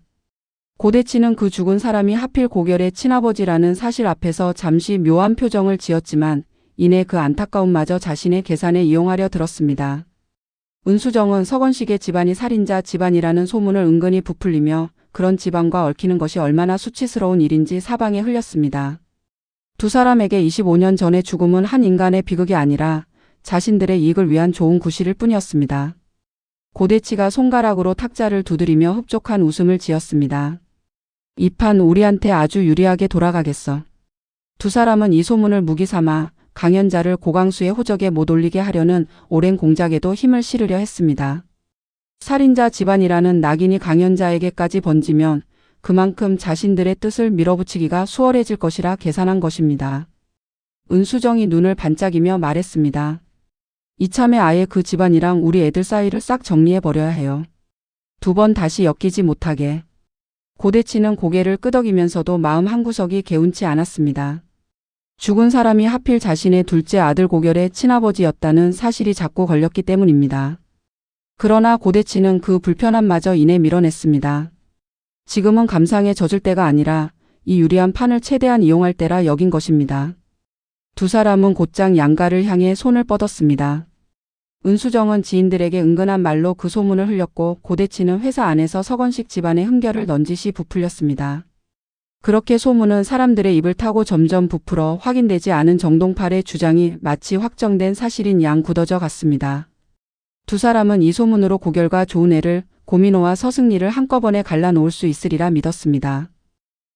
고대치는 그 죽은 사람이 하필 고결의 친아버지라는 사실 앞에서 잠시 묘한 표정을 지었지만 이내 그 안타까움마저 자신의 계산에 이용하려 들었습니다. 은수정은 서건식의 집안이 살인자 집안이라는 소문을 은근히 부풀리며 그런 집안과 얽히는 것이 얼마나 수치스러운 일인지 사방에 흘렸습니다. 두 사람에게 25년 전의 죽음은 한 인간의 비극이 아니라 자신들의 이익을 위한 좋은 구실일 뿐이었습니다. 고대치가 손가락으로 탁자를 두드리며 흡족한 웃음을 지었습니다. 이 판 우리한테 아주 유리하게 돌아가겠어. 두 사람은 이 소문을 무기 삼아 강연자를 고강수의 호적에 못 올리게 하려는 오랜 공작에도 힘을 실으려 했습니다. 살인자 집안이라는 낙인이 강연자에게까지 번지면 그만큼 자신들의 뜻을 밀어붙이기가 수월해질 것이라 계산한 것입니다. 은수정이 눈을 반짝이며 말했습니다. 이참에 아예 그 집안이랑 우리 애들 사이를 싹 정리해버려야 해요. 두 번 다시 엮이지 못하게. 고대치는 고개를 끄덕이면서도 마음 한구석이 개운치 않았습니다. 죽은 사람이 하필 자신의 둘째 아들 고결의 친아버지였다는 사실이 자꾸 걸렸기 때문입니다. 그러나 고대치는 그 불편함마저 이내 밀어냈습니다. 지금은 감상에 젖을 때가 아니라 이 유리한 판을 최대한 이용할 때라 여긴 것입니다. 두 사람은 곧장 양가를 향해 손을 뻗었습니다. 은수정은 지인들에게 은근한 말로 그 소문을 흘렸고 고대치는 회사 안에서 서건식 집안의 흠결을 넌지시 부풀렸습니다. 그렇게 소문은 사람들의 입을 타고 점점 부풀어 확인되지 않은 정동팔의 주장이 마치 확정된 사실인 양 굳어져 갔습니다. 두 사람은 이 소문으로 고결과 조은혜를, 고민호와 서승리를 한꺼번에 갈라놓을 수 있으리라 믿었습니다.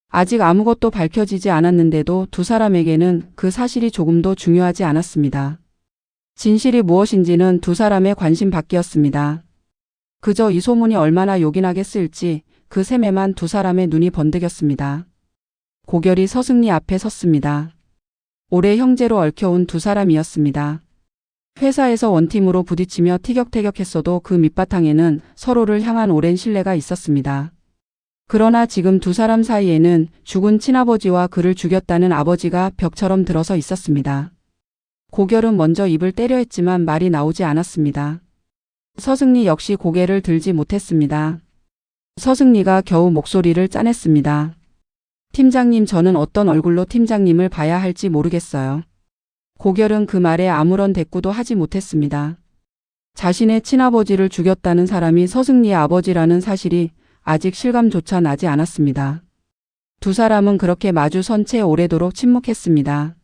아직 아무것도 밝혀지지 않았는데도 두 사람에게는 그 사실이 조금도 중요하지 않았습니다. 진실이 무엇인지는 두 사람의 관심 밖이었습니다. 그저 이 소문이 얼마나 요긴하게 쓰일지 그 셈에만 두 사람의 눈이 번득였습니다. 고결이 서승리 앞에 섰습니다. 오래 형제로 얽혀온 두 사람이었습니다. 회사에서 원팀으로 부딪히며 티격태격했어도 그 밑바탕에는 서로를 향한 오랜 신뢰가 있었습니다. 그러나 지금 두 사람 사이에는 죽은 친아버지와 그를 죽였다는 아버지가 벽처럼 들어서 있었습니다. 고결은 먼저 입을 때려 했지만 말이 나오지 않았습니다. 서승리 역시 고개를 들지 못했습니다. 서승리가 겨우 목소리를 짜냈습니다. 팀장님, 저는 어떤 얼굴로 팀장님을 봐야 할지 모르겠어요. 고결은 그 말에 아무런 대꾸도 하지 못했습니다. 자신의 친아버지를 죽였다는 사람이 서승리의 아버지라는 사실이 아직 실감조차 나지 않았습니다. 두 사람은 그렇게 마주 선 채 오래도록 침묵했습니다.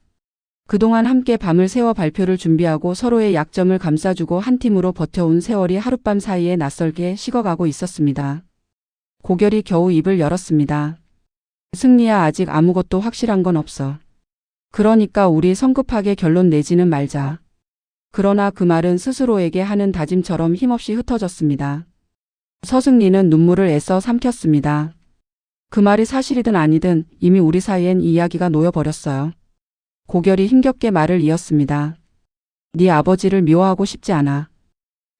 그동안 함께 밤을 새워 발표를 준비하고 서로의 약점을 감싸주고 한 팀으로 버텨온 세월이 하룻밤 사이에 낯설게 식어가고 있었습니다. 고결이 겨우 입을 열었습니다. 승리야, 아직 아무것도 확실한 건 없어. 그러니까 우리 성급하게 결론 내지는 말자. 그러나 그 말은 스스로에게 하는 다짐처럼 힘없이 흩어졌습니다. 서승리는 눈물을 애써 삼켰습니다. 그 말이 사실이든 아니든 이미 우리 사이엔 이 이야기가 놓여버렸어요. 고결이 힘겹게 말을 이었습니다. 네 아버지를 미워하고 싶지 않아.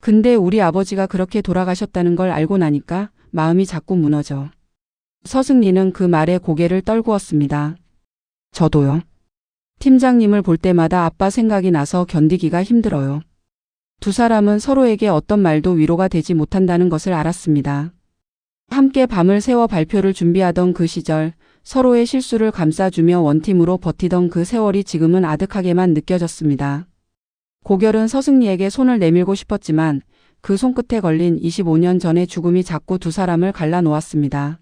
근데 우리 아버지가 그렇게 돌아가셨다는 걸 알고 나니까 마음이 자꾸 무너져. 서승리는 그 말에 고개를 떨구었습니다. 저도요. 팀장님을 볼 때마다 아빠 생각이 나서 견디기가 힘들어요. 두 사람은 서로에게 어떤 말도 위로가 되지 못한다는 것을 알았습니다. 함께 밤을 새워 발표를 준비하던 그 시절, 서로의 실수를 감싸주며 원팀으로 버티던 그 세월이 지금은 아득하게만 느껴졌습니다. 고결은 서승리에게 손을 내밀고 싶었지만 그 손끝에 걸린 25년 전의 죽음이 자꾸 두 사람을 갈라놓았습니다.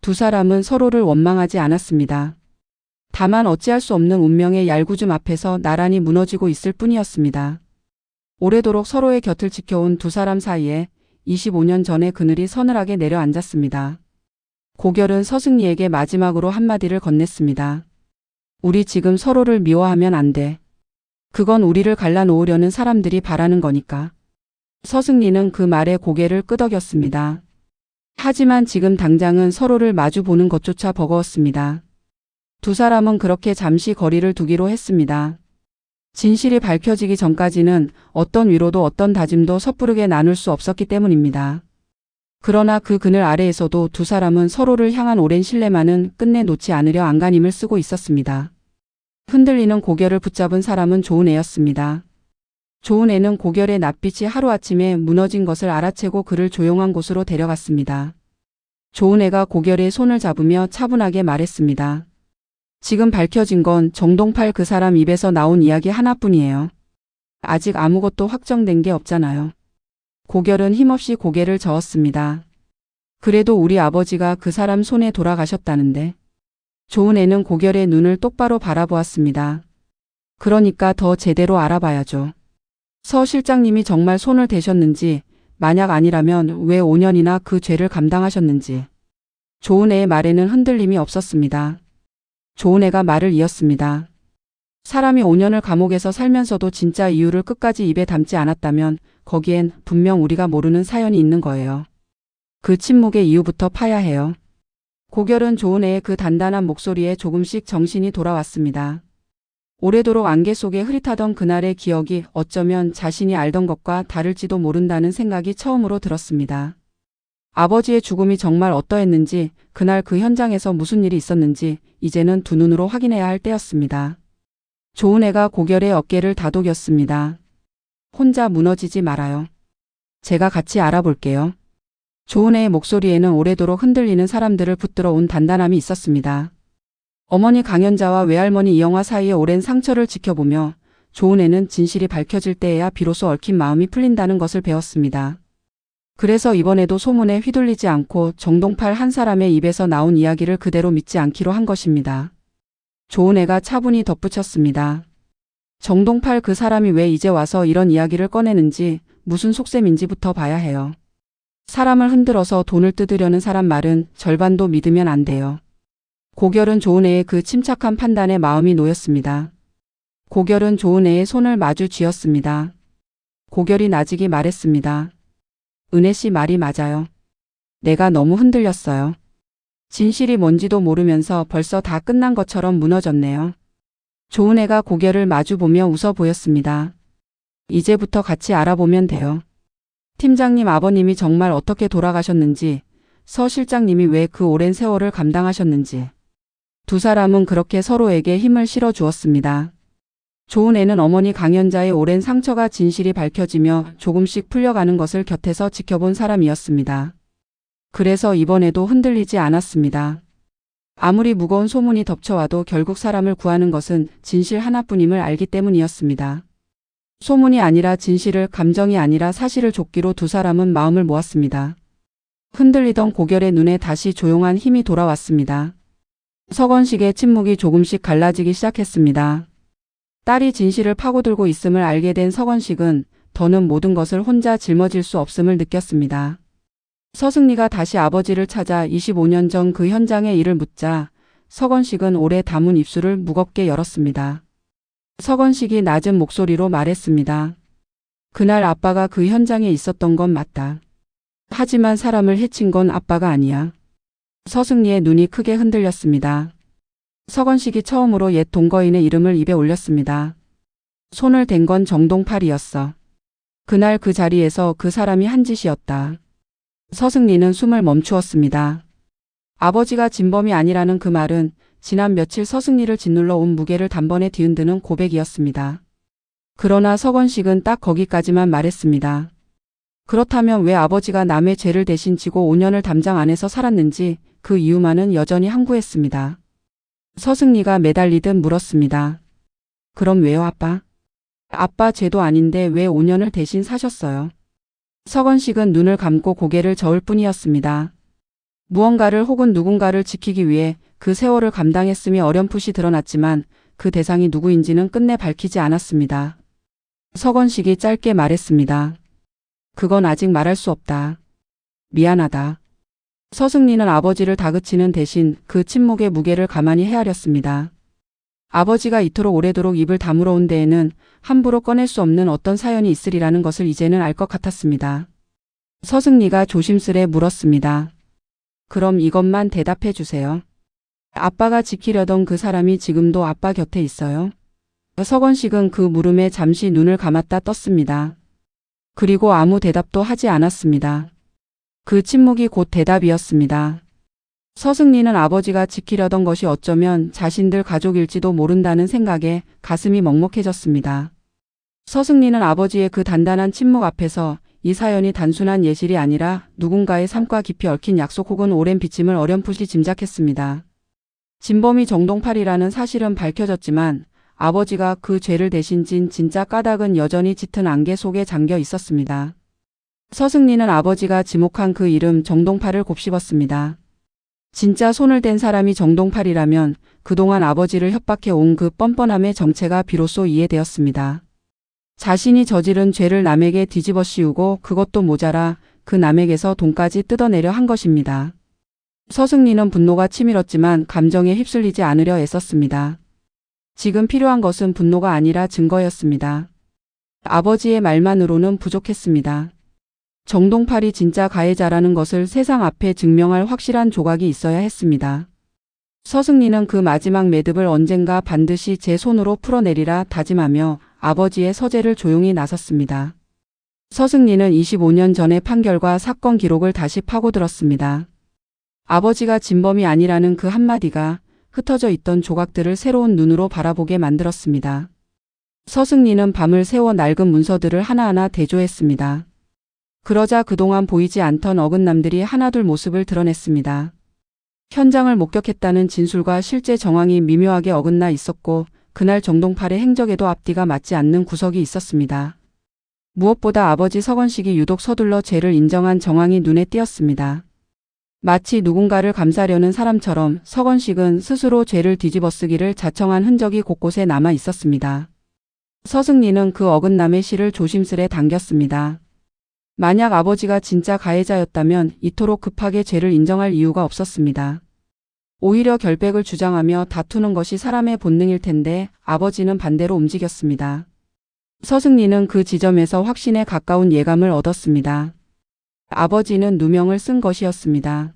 두 사람은 서로를 원망하지 않았습니다. 다만 어찌할 수 없는 운명의 얄궂음 앞에서 나란히 무너지고 있을 뿐이었습니다. 오래도록 서로의 곁을 지켜온 두 사람 사이에 25년 전의 그늘이 서늘하게 내려앉았습니다. 고결은 서승리에게 마지막으로 한마디를 건넸습니다. 우리 지금 서로를 미워하면 안 돼. 그건 우리를 갈라놓으려는 사람들이 바라는 거니까. 서승리는 그 말에 고개를 끄덕였습니다. 하지만 지금 당장은 서로를 마주 보는 것조차 버거웠습니다. 두 사람은 그렇게 잠시 거리를 두기로 했습니다. 진실이 밝혀지기 전까지는 어떤 위로도 어떤 다짐도 섣부르게 나눌 수 없었기 때문입니다. 그러나 그 그늘 아래에서도 두 사람은 서로를 향한 오랜 신뢰만은 끝내 놓지 않으려 안간힘을 쓰고 있었습니다. 흔들리는 고결을 붙잡은 사람은 좋은 애였습니다. 좋은 애는 고결의 낯빛이 하루아침에 무너진 것을 알아채고 그를 조용한 곳으로 데려갔습니다. 좋은 애가 고결의 손을 잡으며 차분하게 말했습니다. 지금 밝혀진 건 정동팔 그 사람 입에서 나온 이야기 하나뿐이에요. 아직 아무것도 확정된 게 없잖아요. 고결은 힘없이 고개를 저었습니다. 그래도 우리 아버지가 그 사람 손에 돌아가셨다는데. 좋은 애는 고결의 눈을 똑바로 바라보았습니다. 그러니까 더 제대로 알아봐야죠. 서 실장님이 정말 손을 대셨는지, 만약 아니라면 왜 5년이나 그 죄를 감당하셨는지. 좋은 애의 말에는 흔들림이 없었습니다. 좋은 애가 말을 이었습니다. 사람이 5년을 감옥에서 살면서도 진짜 이유를 끝까지 입에 담지 않았다면 거기엔 분명 우리가 모르는 사연이 있는 거예요. 그 침묵의 이유부터 파야 해요. 고결은 좋은 애의 그 단단한 목소리에 조금씩 정신이 돌아왔습니다. 오래도록 안개 속에 흐릿하던 그날의 기억이 어쩌면 자신이 알던 것과 다를지도 모른다는 생각이 처음으로 들었습니다. 아버지의 죽음이 정말 어떠했는지, 그날 그 현장에서 무슨 일이 있었는지 이제는 두 눈으로 확인해야 할 때였습니다. 좋은 애가 고결의 어깨를 다독였습니다. 혼자 무너지지 말아요. 제가 같이 알아볼게요. 좋은 애의 목소리에는 오래도록 흔들리는 사람들을 붙들어 온 단단함이 있었습니다. 어머니 강연자와 외할머니 이영화 사이의 오랜 상처를 지켜보며 좋은 애는 진실이 밝혀질 때에야 비로소 얽힌 마음이 풀린다는 것을 배웠습니다. 그래서 이번에도 소문에 휘둘리지 않고 정동팔 한 사람의 입에서 나온 이야기를 그대로 믿지 않기로 한 것입니다. 좋은 애가 차분히 덧붙였습니다. 정동팔 그 사람이 왜 이제 와서 이런 이야기를 꺼내는지, 무슨 속셈인지부터 봐야 해요. 사람을 흔들어서 돈을 뜯으려는 사람 말은 절반도 믿으면 안 돼요. 고결은 좋은 애의 그 침착한 판단에 마음이 놓였습니다. 고결은 좋은 애의 손을 마주 쥐었습니다. 고결이 나직이 말했습니다. 은혜 씨 말이 맞아요. 내가 너무 흔들렸어요. 진실이 뭔지도 모르면서 벌써 다 끝난 것처럼 무너졌네요. 좋은 애가 고결을 마주보며 웃어 보였습니다. 이제부터 같이 알아보면 돼요. 팀장님 아버님이 정말 어떻게 돌아가셨는지, 서 실장님이 왜 그 오랜 세월을 감당하셨는지. 두 사람은 그렇게 서로에게 힘을 실어 주었습니다. 좋은 애는 어머니 강연자의 오랜 상처가 진실이 밝혀지며 조금씩 풀려가는 것을 곁에서 지켜본 사람이었습니다. 그래서 이번에도 흔들리지 않았습니다. 아무리 무거운 소문이 덮쳐와도 결국 사람을 구하는 것은 진실 하나뿐임을 알기 때문이었습니다. 소문이 아니라 진실을, 감정이 아니라 사실을 좇기로 두 사람은 마음을 모았습니다. 흔들리던 고결의 눈에 다시 조용한 힘이 돌아왔습니다. 서건식의 침묵이 조금씩 갈라지기 시작했습니다. 딸이 진실을 파고들고 있음을 알게 된 서건식은 더는 모든 것을 혼자 짊어질 수 없음을 느꼈습니다. 서승리가 다시 아버지를 찾아 25년 전 그 현장의 일을 묻자 서건식은 오래 담은 입술을 무겁게 열었습니다. 서건식이 낮은 목소리로 말했습니다. 그날 아빠가 그 현장에 있었던 건 맞다. 하지만 사람을 해친 건 아빠가 아니야. 서승리의 눈이 크게 흔들렸습니다. 서건식이 처음으로 옛 동거인의 이름을 입에 올렸습니다. 손을 댄 건 정동팔이었어. 그날 그 자리에서 그 사람이 한 짓이었다. 서승리는 숨을 멈추었습니다. 아버지가 진범이 아니라는 그 말은 지난 며칠 서승리를 짓눌러 온 무게를 단번에 뒤흔드는 고백이었습니다. 그러나 서건식은 딱 거기까지만 말했습니다. 그렇다면 왜 아버지가 남의 죄를 대신 지고 5년을 담장 안에서 살았는지 그 이유만은 여전히 항구했습니다. 서승리가 매달리듯 물었습니다. 그럼 왜요, 아빠? 아빠 죄도 아닌데 왜 5년을 대신 사셨어요? 서건식은 눈을 감고 고개를 저을 뿐이었습니다. 무언가를 혹은 누군가를 지키기 위해 그 세월을 감당했음이 어렴풋이 드러났지만 그 대상이 누구인지는 끝내 밝히지 않았습니다. 서건식이 짧게 말했습니다. 그건 아직 말할 수 없다. 미안하다. 서승리는 아버지를 다그치는 대신 그 침묵의 무게를 가만히 헤아렸습니다. 아버지가 이토록 오래도록 입을 다물어 온 데에는 함부로 꺼낼 수 없는 어떤 사연이 있으리라는 것을 이제는 알 것 같았습니다. 서승리가 조심스레 물었습니다. 그럼 이것만 대답해 주세요. 아빠가 지키려던 그 사람이 지금도 아빠 곁에 있어요? 서건식은 그 물음에 잠시 눈을 감았다 떴습니다. 그리고 아무 대답도 하지 않았습니다. 그 침묵이 곧 대답이었습니다. 서승리는 아버지가 지키려던 것이 어쩌면 자신들 가족일지도 모른다는 생각에 가슴이 먹먹해졌습니다. 서승리는 아버지의 그 단단한 침묵 앞에서 이 사연이 단순한 예실이 아니라 누군가의 삶과 깊이 얽힌 약속 혹은 오랜 빚짐을 어렴풋이 짐작했습니다. 진범이 정동팔이라는 사실은 밝혀졌지만 아버지가 그 죄를 대신 진 진짜 까닭은 여전히 짙은 안개 속에 잠겨 있었습니다. 서승리는 아버지가 지목한 그 이름 정동팔을 곱씹었습니다. 진짜 손을 댄 사람이 정동팔이라면 그동안 아버지를 협박해 온 그 뻔뻔함의 정체가 비로소 이해되었습니다. 자신이 저지른 죄를 남에게 뒤집어 씌우고 그것도 모자라 그 남에게서 돈까지 뜯어내려 한 것입니다. 서승리는 분노가 치밀었지만 감정에 휩쓸리지 않으려 애썼습니다. 지금 필요한 것은 분노가 아니라 증거였습니다. 아버지의 말만으로는 부족했습니다. 정동팔이 진짜 가해자라는 것을 세상 앞에 증명할 확실한 조각이 있어야 했습니다. 서승리는 그 마지막 매듭을 언젠가 반드시 제 손으로 풀어내리라 다짐하며 아버지의 서재를 조용히 나섰습니다. 서승리는 25년 전의 판결과 사건 기록을 다시 파고들었습니다. 아버지가 진범이 아니라는 그 한마디가 흩어져 있던 조각들을 새로운 눈으로 바라보게 만들었습니다. 서승리는 밤을 새워 낡은 문서들을 하나하나 대조했습니다. 그러자 그동안 보이지 않던 어긋남들이 하나둘 모습을 드러냈습니다. 현장을 목격했다는 진술과 실제 정황이 미묘하게 어긋나 있었고 그날 정동팔의 행적에도 앞뒤가 맞지 않는 구석이 있었습니다. 무엇보다 아버지 서건식이 유독 서둘러 죄를 인정한 정황이 눈에 띄었습니다. 마치 누군가를 감싸려는 사람처럼 서건식은 스스로 죄를 뒤집어쓰기를 자청한 흔적이 곳곳에 남아 있었습니다. 서승리는 그 어긋남의 실을 조심스레 당겼습니다. 만약 아버지가 진짜 가해자였다면 이토록 급하게 죄를 인정할 이유가 없었습니다. 오히려 결백을 주장하며 다투는 것이 사람의 본능일 텐데 아버지는 반대로 움직였습니다. 서승리는 그 지점에서 확신에 가까운 예감을 얻었습니다. 아버지는 누명을 쓴 것이었습니다.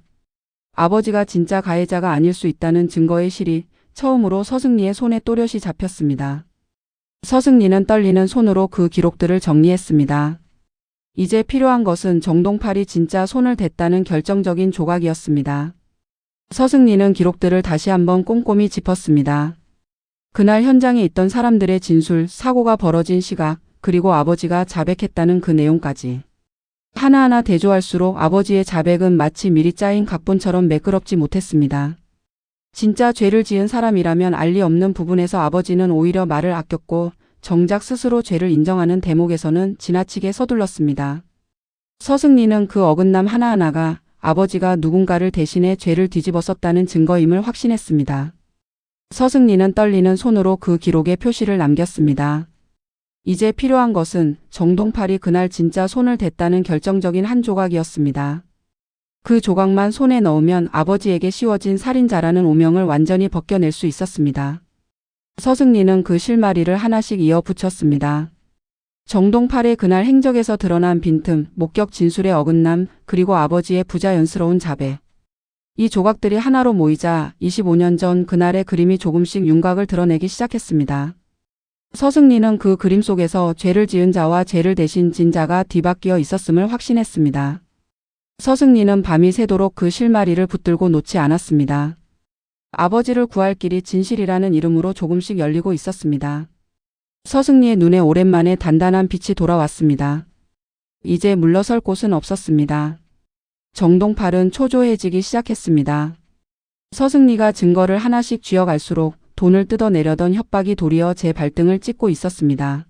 아버지가 진짜 가해자가 아닐 수 있다는 증거의 실이 처음으로 서승리의 손에 또렷이 잡혔습니다. 서승리는 떨리는 손으로 그 기록들을 정리했습니다. 이제 필요한 것은 정동팔이 진짜 손을 댔다는 결정적인 조각이었습니다. 서승리는 기록들을 다시 한번 꼼꼼히 짚었습니다. 그날 현장에 있던 사람들의 진술, 사고가 벌어진 시각, 그리고 아버지가 자백했다는 그 내용까지. 하나하나 대조할수록 아버지의 자백은 마치 미리 짜인 각본처럼 매끄럽지 못했습니다. 진짜 죄를 지은 사람이라면 알 리 없는 부분에서 아버지는 오히려 말을 아꼈고 정작 스스로 죄를 인정하는 대목에서는 지나치게 서둘렀습니다. 서승리는 그 어긋남 하나하나가 아버지가 누군가를 대신해 죄를 뒤집었었다는 증거임을 확신했습니다. 서승리는 떨리는 손으로 그 기록에 표시를 남겼습니다. 이제 필요한 것은 정동팔이 그날 진짜 손을 댔다는 결정적인 한 조각이었습니다. 그 조각만 손에 넣으면 아버지에게 씌워진 살인자라는 오명을 완전히 벗겨낼 수 있었습니다. 서승리는 그 실마리를 하나씩 이어 붙였습니다. 정동팔의 그날 행적에서 드러난 빈틈, 목격 진술의 어긋남, 그리고 아버지의 부자연스러운 자백. 이 조각들이 하나로 모이자 25년 전 그날의 그림이 조금씩 윤곽을 드러내기 시작했습니다. 서승리는 그 그림 속에서 죄를 지은 자와 죄를 대신 진 자가 뒤바뀌어 있었음을 확신했습니다. 서승리는 밤이 새도록 그 실마리를 붙들고 놓지 않았습니다. 아버지를 구할 길이 진실이라는 이름으로 조금씩 열리고 있었습니다. 서승리의 눈에 오랜만에 단단한 빛이 돌아왔습니다. 이제 물러설 곳은 없었습니다. 정동팔은 초조해지기 시작했습니다. 서승리가 증거를 하나씩 쥐어갈수록 돈을 뜯어내려던 협박이 도리어 제 발등을 찍고 있었습니다.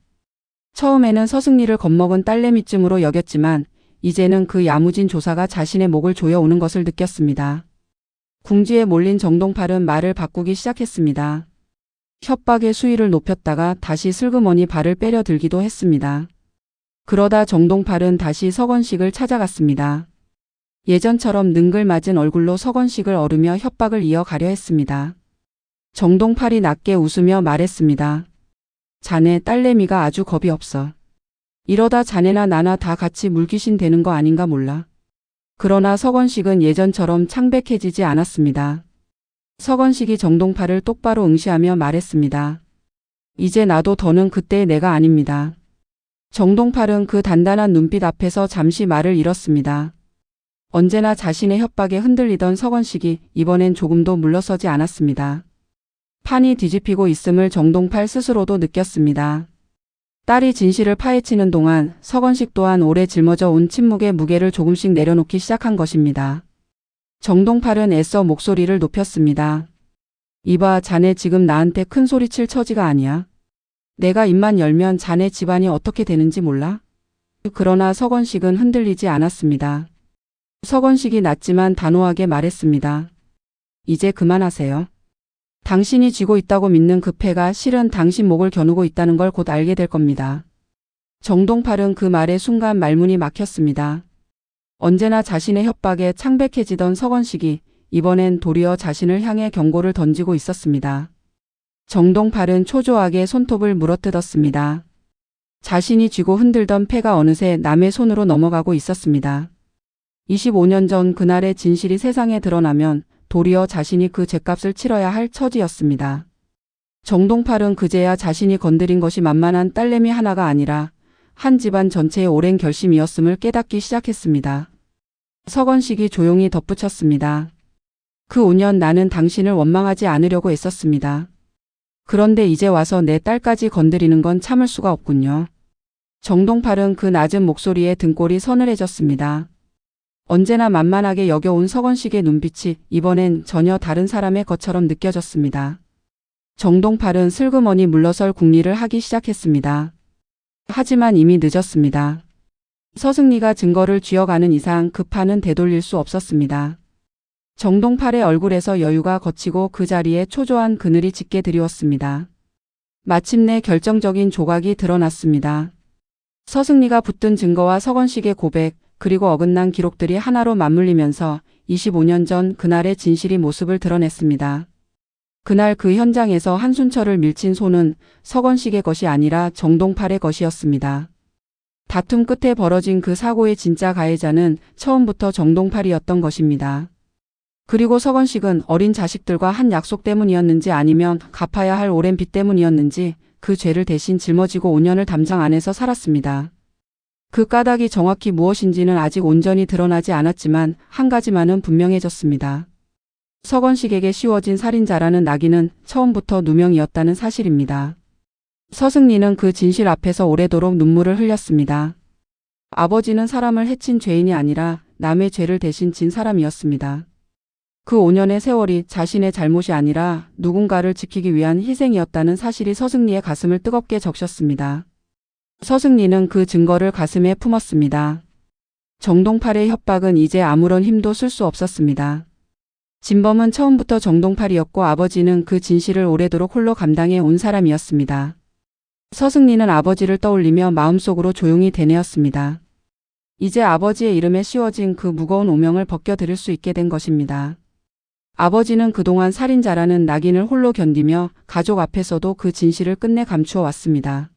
처음에는 서승리를 겁먹은 딸내미쯤으로 여겼지만 이제는 그 야무진 조사가 자신의 목을 조여오는 것을 느꼈습니다. 궁지에 몰린 정동팔은 말을 바꾸기 시작했습니다. 협박의 수위를 높였다가 다시 슬그머니 발을 빼려 들기도 했습니다. 그러다 정동팔은 다시 서건식을 찾아갔습니다. 예전처럼 능글맞은 얼굴로 서건식을 어루며 협박을 이어가려 했습니다. 정동팔이 낮게 웃으며 말했습니다. 자네 딸내미가 아주 겁이 없어. 이러다 자네나 나나 다 같이 물귀신 되는 거 아닌가 몰라. 그러나 서건식은 예전처럼 창백해지지 않았습니다. 서건식이 정동팔을 똑바로 응시하며 말했습니다. 이제 나도 더는 그때의 내가 아닙니다. 정동팔은 그 단단한 눈빛 앞에서 잠시 말을 잃었습니다. 언제나 자신의 협박에 흔들리던 서건식이 이번엔 조금도 물러서지 않았습니다. 판이 뒤집히고 있음을 정동팔 스스로도 느꼈습니다. 딸이 진실을 파헤치는 동안 서건식 또한 오래 짊어져 온 침묵의 무게를 조금씩 내려놓기 시작한 것입니다. 정동팔은 애써 목소리를 높였습니다. 이봐, 자네 지금 나한테 큰 소리 칠 처지가 아니야. 내가 입만 열면 자네 집안이 어떻게 되는지 몰라? 그러나 서건식은 흔들리지 않았습니다. 서건식이 낮지만 단호하게 말했습니다. 이제 그만하세요. 당신이 쥐고 있다고 믿는 그 패가 실은 당신 목을 겨누고 있다는 걸 곧 알게 될 겁니다. 정동팔은 그 말에 순간 말문이 막혔습니다. 언제나 자신의 협박에 창백해지던 서건식이 이번엔 도리어 자신을 향해 경고를 던지고 있었습니다. 정동팔은 초조하게 손톱을 물어뜯었습니다. 자신이 쥐고 흔들던 패가 어느새 남의 손으로 넘어가고 있었습니다. 25년 전 그날의 진실이 세상에 드러나면 도리어 자신이 그 죗값을 치러야 할 처지였습니다. 정동팔은 그제야 자신이 건드린 것이 만만한 딸내미 하나가 아니라 한 집안 전체의 오랜 결심이었음을 깨닫기 시작했습니다. 서건식이 조용히 덧붙였습니다. 그 5년 나는 당신을 원망하지 않으려고 애썼습니다. 그런데 이제 와서 내 딸까지 건드리는 건 참을 수가 없군요. 정동팔은 그 낮은 목소리에 등골이 서늘해졌습니다. 언제나 만만하게 여겨온 서건식의 눈빛이 이번엔 전혀 다른 사람의 것처럼 느껴졌습니다. 정동팔은 슬그머니 물러설 궁리를 하기 시작했습니다. 하지만 이미 늦었습니다. 서승리가 증거를 쥐어가는 이상 그 판은 되돌릴 수 없었습니다. 정동팔의 얼굴에서 여유가 걷히고 그 자리에 초조한 그늘이 짙게 드리웠습니다. 마침내 결정적인 조각이 드러났습니다. 서승리가 붙든 증거와 서건식의 고백, 그리고 어긋난 기록들이 하나로 맞물리면서 25년 전 그날의 진실이 모습을 드러냈습니다. 그날 그 현장에서 한순철을 밀친 손은 서건식의 것이 아니라 정동팔의 것이었습니다. 다툼 끝에 벌어진 그 사고의 진짜 가해자는 처음부터 정동팔이었던 것입니다. 그리고 서건식은 어린 자식들과 한 약속 때문이었는지 아니면 갚아야 할 오랜 빚 때문이었는지 그 죄를 대신 짊어지고 5년을 담장 안에서 살았습니다. 그 까닭이 정확히 무엇인지는 아직 온전히 드러나지 않았지만 한 가지만은 분명해졌습니다. 서건식에게 씌워진 살인자라는 낙인은 처음부터 누명이었다는 사실입니다. 서승리는 그 진실 앞에서 오래도록 눈물을 흘렸습니다. 아버지는 사람을 해친 죄인이 아니라 남의 죄를 대신 진 사람이었습니다. 그 5년의 세월이 자신의 잘못이 아니라 누군가를 지키기 위한 희생이었다는 사실이 서승리의 가슴을 뜨겁게 적셨습니다. 서승리는 그 증거를 가슴에 품었습니다. 정동팔의 협박은 이제 아무런 힘도 쓸 수 없었습니다. 진범은 처음부터 정동팔이었고 아버지는 그 진실을 오래도록 홀로 감당해 온 사람이었습니다. 서승리는 아버지를 떠올리며 마음속으로 조용히 되뇌었습니다. 이제 아버지의 이름에 씌워진 그 무거운 오명을 벗겨드릴 수 있게 된 것입니다. 아버지는 그동안 살인자라는 낙인을 홀로 견디며 가족 앞에서도 그 진실을 끝내 감추어 왔습니다.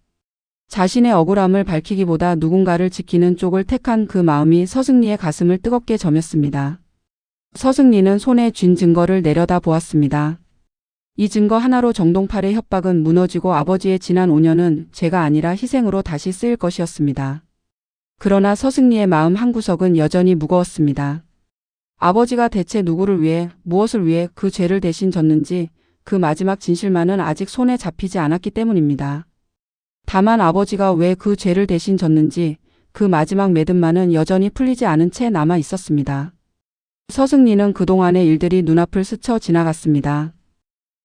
자신의 억울함을 밝히기보다 누군가를 지키는 쪽을 택한 그 마음이 서승리의 가슴을 뜨겁게 저몄습니다. 서승리는 손에 쥔 증거를 내려다 보았습니다. 이 증거 하나로 정동팔의 협박은 무너지고 아버지의 지난 5년은 죄가 아니라 희생으로 다시 쓰일 것이었습니다. 그러나 서승리의 마음 한구석은 여전히 무거웠습니다. 아버지가 대체 누구를 위해, 무엇을 위해 그 죄를 대신 졌는지 그 마지막 진실만은 아직 손에 잡히지 않았기 때문입니다. 다만 아버지가 왜 그 죄를 대신 졌는지, 그 마지막 매듭만은 여전히 풀리지 않은 채 남아 있었습니다. 서승리는 그동안의 일들이 눈앞을 스쳐 지나갔습니다.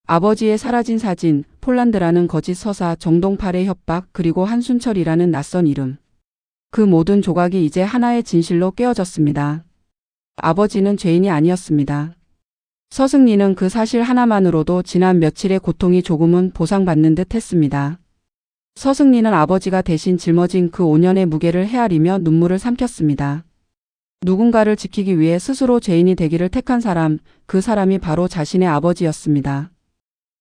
아버지의 사라진 사진, 폴란드라는 거짓 서사, 정동팔의 협박, 그리고 한순철이라는 낯선 이름. 그 모든 조각이 이제 하나의 진실로 깨어졌습니다. 아버지는 죄인이 아니었습니다. 서승리는 그 사실 하나만으로도 지난 며칠의 고통이 조금은 보상받는 듯 했습니다. 서승리는 아버지가 대신 짊어진 그 5년의 무게를 헤아리며 눈물을 삼켰습니다. 누군가를 지키기 위해 스스로 죄인이 되기를 택한 사람, 그 사람이 바로 자신의 아버지였습니다.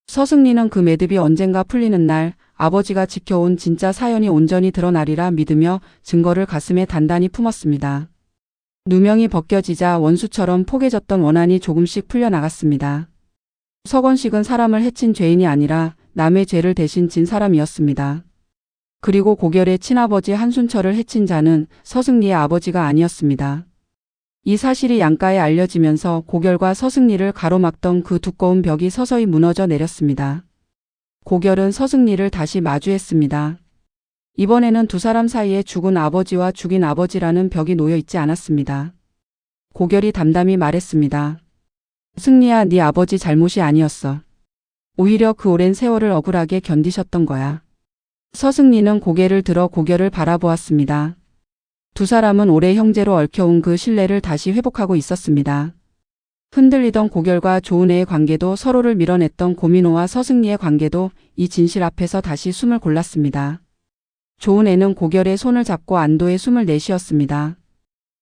서승리는 그 매듭이 언젠가 풀리는 날 아버지가 지켜온 진짜 사연이 온전히 드러나리라 믿으며 증거를 가슴에 단단히 품었습니다. 누명이 벗겨지자 원수처럼 포개졌던 원한이 조금씩 풀려나갔습니다. 서건식은 사람을 해친 죄인이 아니라 남의 죄를 대신 진 사람이었습니다. 그리고 고결의 친아버지 한순철을 해친 자는 서승리의 아버지가 아니었습니다. 이 사실이 양가에 알려지면서 고결과 서승리를 가로막던 그 두꺼운 벽이 서서히 무너져 내렸습니다. 고결은 서승리를 다시 마주했습니다. 이번에는 두 사람 사이에 죽은 아버지와 죽인 아버지라는 벽이 놓여 있지 않았습니다. 고결이 담담히 말했습니다. 승리야, 네 아버지 잘못이 아니었어. 오히려 그 오랜 세월을 억울하게 견디셨던 거야. 서승리는 고개를 들어 고결을 바라보았습니다. 두 사람은 오래 형제로 얽혀온 그 신뢰를 다시 회복하고 있었습니다. 흔들리던 고결과 조은혜의 관계도, 서로를 밀어냈던 고민호와 서승리의 관계도 이 진실 앞에서 다시 숨을 골랐습니다. 조은혜는 고결의 손을 잡고 안도의 숨을 내쉬었습니다.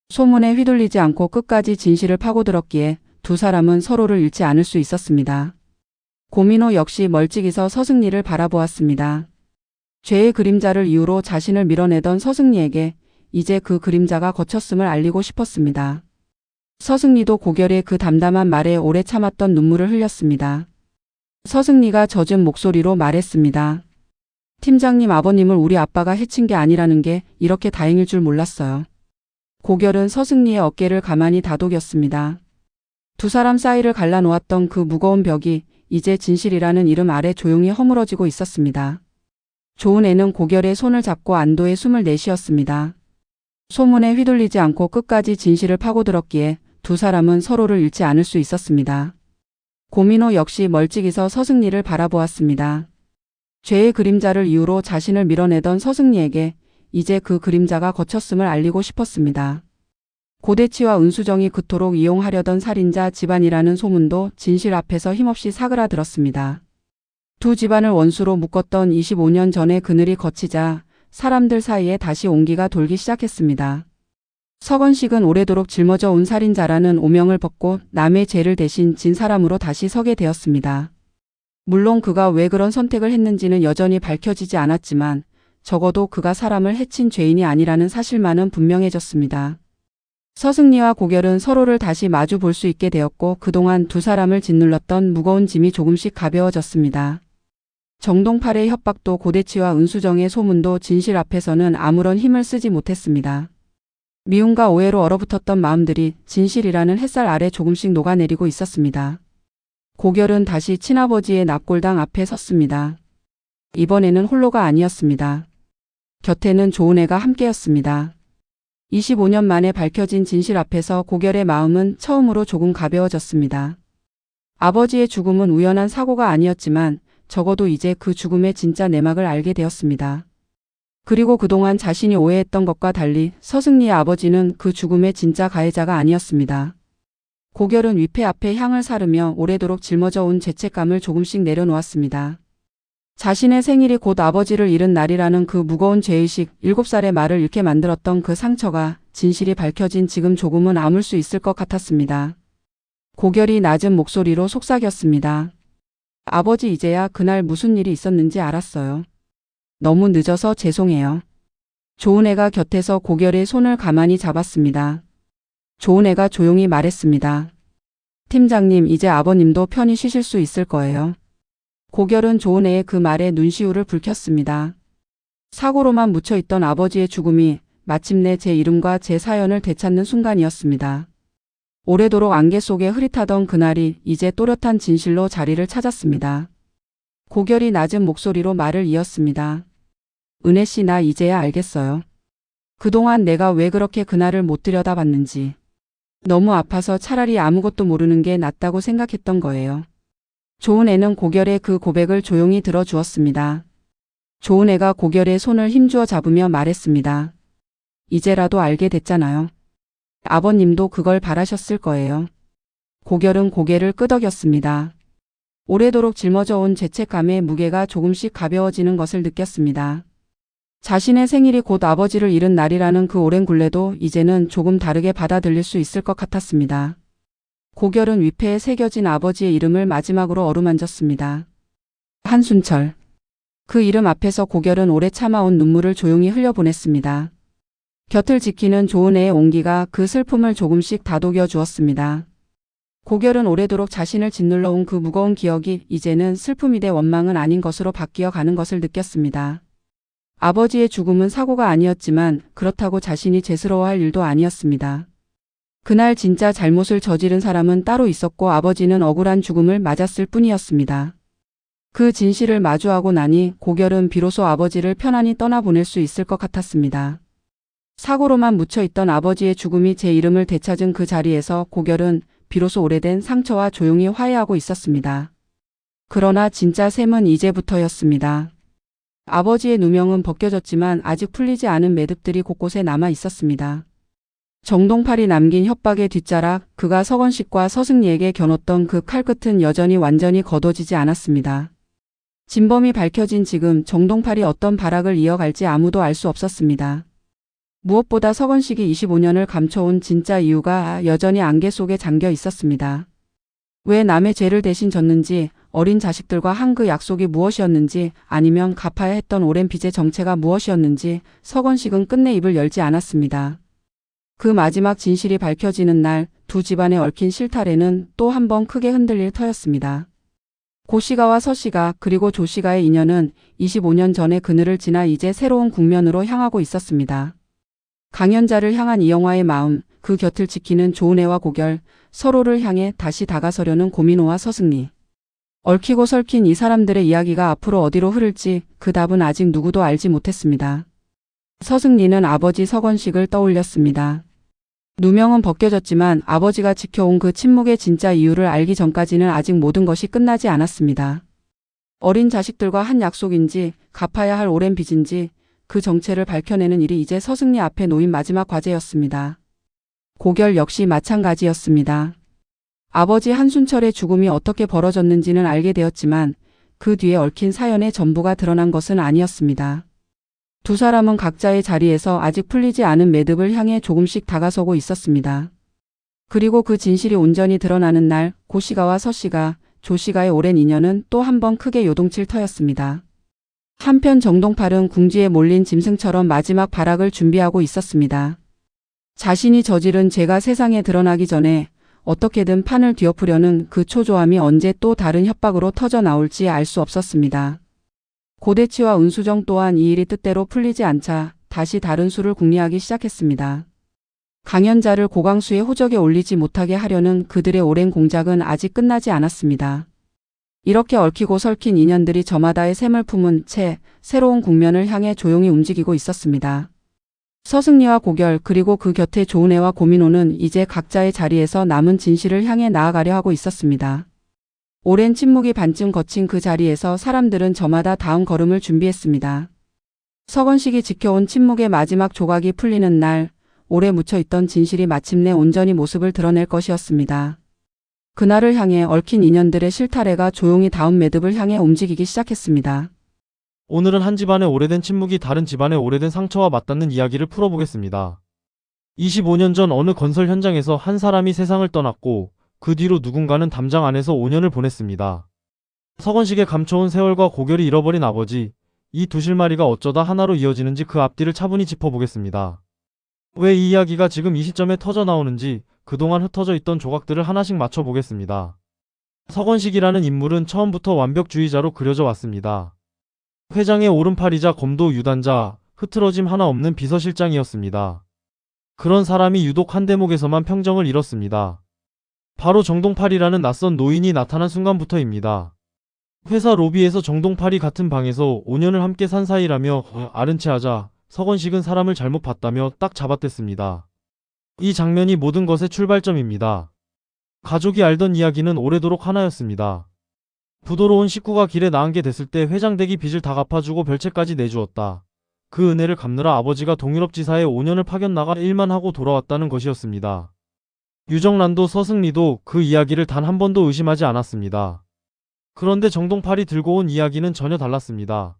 소문에 휘둘리지 않고 끝까지 진실을 파고들었기에 두 사람은 서로를 잃지 않을 수 있었습니다. 고민호 역시 멀찍이서 서승리를 바라보았습니다. 죄의 그림자를 이유로 자신을 밀어내던 서승리에게 이제 그 그림자가 거쳤음을 알리고 싶었습니다. 서승리도 고결의 그 담담한 말에 오래 참았던 눈물을 흘렸습니다. 서승리가 젖은 목소리로 말했습니다. 팀장님, 아버님을 우리 아빠가 해친 게 아니라는 게 이렇게 다행일 줄 몰랐어요. 고결은 서승리의 어깨를 가만히 다독였습니다. 두 사람 사이를 갈라놓았던 그 무거운 벽이 이제 진실이라는 이름 아래 조용히 허물어지고 있었습니다. 조은혜는 고결의 손을 잡고 안도의 숨을 내쉬었습니다. 소문에 휘둘리지 않고 끝까지 진실을 파고들었기에 두 사람은 서로를 잃지 않을 수 있었습니다. 고민호 역시 멀찍이서 서승리를 바라보았습니다. 죄의 그림자를 이유로 자신을 밀어내던 서승리에게 이제 그 그림자가 거쳤음을 알리고 싶었습니다. 고대치와 은수정이 그토록 이용하려던 살인자 집안이라는 소문도 진실 앞에서 힘없이 사그라들었습니다. 두 집안을 원수로 묶었던 25년 전의 그늘이 걷히자 사람들 사이에 다시 온기가 돌기 시작했습니다. 서건식은 오래도록 짊어져 온 살인자라는 오명을 벗고 남의 죄를 대신 진 사람으로 다시 서게 되었습니다. 물론 그가 왜 그런 선택을 했는지는 여전히 밝혀지지 않았지만 적어도 그가 사람을 해친 죄인이 아니라는 사실만은 분명해졌습니다. 서승리와 고결은 서로를 다시 마주 볼 수 있게 되었고 그동안 두 사람을 짓눌렀던 무거운 짐이 조금씩 가벼워졌습니다. 정동팔의 협박도 고대치와 은수정의 소문도 진실 앞에서는 아무런 힘을 쓰지 못했습니다. 미움과 오해로 얼어붙었던 마음들이 진실이라는 햇살 아래 조금씩 녹아내리고 있었습니다. 고결은 다시 친아버지의 납골당 앞에 섰습니다. 이번에는 홀로가 아니었습니다. 곁에는 조은혜가 함께였습니다. 25년 만에 밝혀진 진실 앞에서 고결의 마음은 처음으로 조금 가벼워졌습니다. 아버지의 죽음은 우연한 사고가 아니었지만 적어도 이제 그 죽음의 진짜 내막을 알게 되었습니다. 그리고 그동안 자신이 오해했던 것과 달리 서승리의 아버지는 그 죽음의 진짜 가해자가 아니었습니다. 고결은 위패 앞에 향을 사르며 오래도록 짊어져 온 죄책감을 조금씩 내려놓았습니다. 자신의 생일이 곧 아버지를 잃은 날이라는 그 무거운 죄의식, 7살의 말을 잃게 만들었던 그 상처가 진실이 밝혀진 지금 조금은 아물 수 있을 것 같았습니다. 고결이 낮은 목소리로 속삭였습니다. 아버지, 이제야 그날 무슨 일이 있었는지 알았어요. 너무 늦어서 죄송해요. 조은혜가 곁에서 고결의 손을 가만히 잡았습니다. 조은혜가 조용히 말했습니다. 팀장님, 이제 아버님도 편히 쉬실 수 있을 거예요. 고결은 조은혜의 그 말에 눈시울을 붉혔습니다. 사고로만 묻혀있던 아버지의 죽음이 마침내 제 이름과 제 사연을 되찾는 순간이었습니다. 오래도록 안개 속에 흐릿하던 그날이 이제 또렷한 진실로 자리를 찾았습니다. 고결이 낮은 목소리로 말을 이었습니다. 은혜 씨, 나 이제야 알겠어요. 그동안 내가 왜 그렇게 그날을 못 들여다봤는지. 너무 아파서 차라리 아무것도 모르는 게 낫다고 생각했던 거예요. 좋은 애는 고결의 그 고백을 조용히 들어주었습니다. 좋은 애가 고결의 손을 힘주어 잡으며 말했습니다. 이제라도 알게 됐잖아요. 아버님도 그걸 바라셨을 거예요. 고결은 고개를 끄덕였습니다. 오래도록 짊어져 온 죄책감의 무게가 조금씩 가벼워지는 것을 느꼈습니다. 자신의 생일이 곧 아버지를 잃은 날이라는 그 오랜 굴레도 이제는 조금 다르게 받아들일 수 있을 것 같았습니다. 고결은 위패에 새겨진 아버지의 이름을 마지막으로 어루만졌습니다. 한순철. 그 이름 앞에서 고결은 오래 참아온 눈물을 조용히 흘려보냈습니다. 곁을 지키는 좋은 애의 온기가 그 슬픔을 조금씩 다독여 주었습니다. 고결은 오래도록 자신을 짓눌러 온 그 무거운 기억이 이제는 슬픔이 돼 원망은 아닌 것으로 바뀌어 가는 것을 느꼈습니다. 아버지의 죽음은 사고가 아니었지만 그렇다고 자신이 죄스러워할 일도 아니었습니다. 그날 진짜 잘못을 저지른 사람은 따로 있었고 아버지는 억울한 죽음을 맞았을 뿐이었습니다. 그 진실을 마주하고 나니 고결은 비로소 아버지를 편안히 떠나보낼 수 있을 것 같았습니다. 사고로만 묻혀있던 아버지의 죽음이 제 이름을 되찾은 그 자리에서 고결은 비로소 오래된 상처와 조용히 화해하고 있었습니다. 그러나 진짜 셈은 이제부터였습니다. 아버지의 누명은 벗겨졌지만 아직 풀리지 않은 매듭들이 곳곳에 남아 있었습니다. 정동팔이 남긴 협박의 뒷자락, 그가 서건식과 서승리에게 겨눴던 그 칼끝은 여전히 완전히 거둬지지 않았습니다. 진범이 밝혀진 지금 정동팔이 어떤 발악을 이어갈지 아무도 알 수 없었습니다. 무엇보다 서건식이 25년을 감춰온 진짜 이유가 여전히 안개 속에 잠겨 있었습니다. 왜 남의 죄를 대신 졌는지, 어린 자식들과 한 그 약속이 무엇이었는지, 아니면 갚아야 했던 오랜 빚의 정체가 무엇이었는지 서건식은 끝내 입을 열지 않았습니다. 그 마지막 진실이 밝혀지는 날 두 집안에 얽힌 실타래는 또 한 번 크게 흔들릴 터였습니다. 고 씨가와 서 씨가 그리고 조 씨가의 인연은 25년 전의 그늘을 지나 이제 새로운 국면으로 향하고 있었습니다. 강연자를 향한 이영화의 마음, 그 곁을 지키는 좋은 애와 고결, 서로를 향해 다시 다가서려는 고민호와 서승리. 얽히고 설킨 이 사람들의 이야기가 앞으로 어디로 흐를지 그 답은 아직 누구도 알지 못했습니다. 서승리는 아버지 서건식을 떠올렸습니다. 누명은 벗겨졌지만 아버지가 지켜온 그 침묵의 진짜 이유를 알기 전까지는 아직 모든 것이 끝나지 않았습니다. 어린 자식들과 한 약속인지 갚아야 할 오랜 빚인지 그 정체를 밝혀내는 일이 이제 서승리 앞에 놓인 마지막 과제였습니다. 고결 역시 마찬가지였습니다. 아버지 한순철의 죽음이 어떻게 벌어졌는지는 알게 되었지만 그 뒤에 얽힌 사연의 전부가 드러난 것은 아니었습니다. 두 사람은 각자의 자리에서 아직 풀리지 않은 매듭을 향해 조금씩 다가서고 있었습니다. 그리고 그 진실이 온전히 드러나는 날 고 씨가와 서 씨가, 조 씨가의 오랜 인연은 또 한 번 크게 요동칠 터였습니다. 한편 정동팔은 궁지에 몰린 짐승처럼 마지막 발악을 준비하고 있었습니다. 자신이 저지른 죄가 세상에 드러나기 전에 어떻게든 판을 뒤엎으려는 그 초조함이 언제 또 다른 협박으로 터져 나올지 알 수 없었습니다. 고대치와 은수정 또한 이 일이 뜻대로 풀리지 않자 다시 다른 수를 궁리하기 시작했습니다. 강연자를 고강수의 호적에 올리지 못하게 하려는 그들의 오랜 공작은 아직 끝나지 않았습니다. 이렇게 얽히고 설킨 인연들이 저마다의 셈을 품은 채 새로운 국면을 향해 조용히 움직이고 있었습니다. 서승리와 고결 그리고 그 곁에 좋은 애와 고민호는 이제 각자의 자리에서 남은 진실을 향해 나아가려 하고 있었습니다. 오랜 침묵이 반쯤 거친 그 자리에서 사람들은 저마다 다음 걸음을 준비했습니다. 서건식이 지켜온 침묵의 마지막 조각이 풀리는 날, 오래 묻혀있던 진실이 마침내 온전히 모습을 드러낼 것이었습니다. 그날을 향해 얽힌 인연들의 실타래가 조용히 다음 매듭을 향해 움직이기 시작했습니다. 오늘은 한 집안의 오래된 침묵이 다른 집안의 오래된 상처와 맞닿는 이야기를 풀어보겠습니다. 25년 전 어느 건설 현장에서 한 사람이 세상을 떠났고 그 뒤로 누군가는 담장 안에서 5년을 보냈습니다. 서건식의 감춰온 세월과 고결이 잃어버린 아버지, 이 두 실마리가 어쩌다 하나로 이어지는지 그 앞뒤를 차분히 짚어보겠습니다. 왜 이 이야기가 지금 이 시점에 터져 나오는지 그동안 흩어져 있던 조각들을 하나씩 맞춰보겠습니다. 서건식이라는 인물은 처음부터 완벽주의자로 그려져 왔습니다. 회장의 오른팔이자 검도 유단자, 흐트러짐 하나 없는 비서실장이었습니다. 그런 사람이 유독 한 대목에서만 평정을 잃었습니다. 바로 정동팔이라는 낯선 노인이 나타난 순간부터입니다. 회사 로비에서 정동팔이 같은 방에서 5년을 함께 산 사이라며 아른 채 하자 서건식은 사람을 잘못 봤다며 딱 잡아댔습니다. 이 장면이 모든 것의 출발점입니다. 가족이 알던 이야기는 오래도록 하나였습니다. 부도로 온 식구가 길에 나앉게 됐을 때 회장댁이 빚을 다 갚아주고 별채까지 내주었다. 그 은혜를 갚느라 아버지가 동유럽지사에 5년을 파견 나가 일만 하고 돌아왔다는 것이었습니다. 유정란도 서승리도 그 이야기를 단 한 번도 의심하지 않았습니다. 그런데 정동팔이 들고 온 이야기는 전혀 달랐습니다.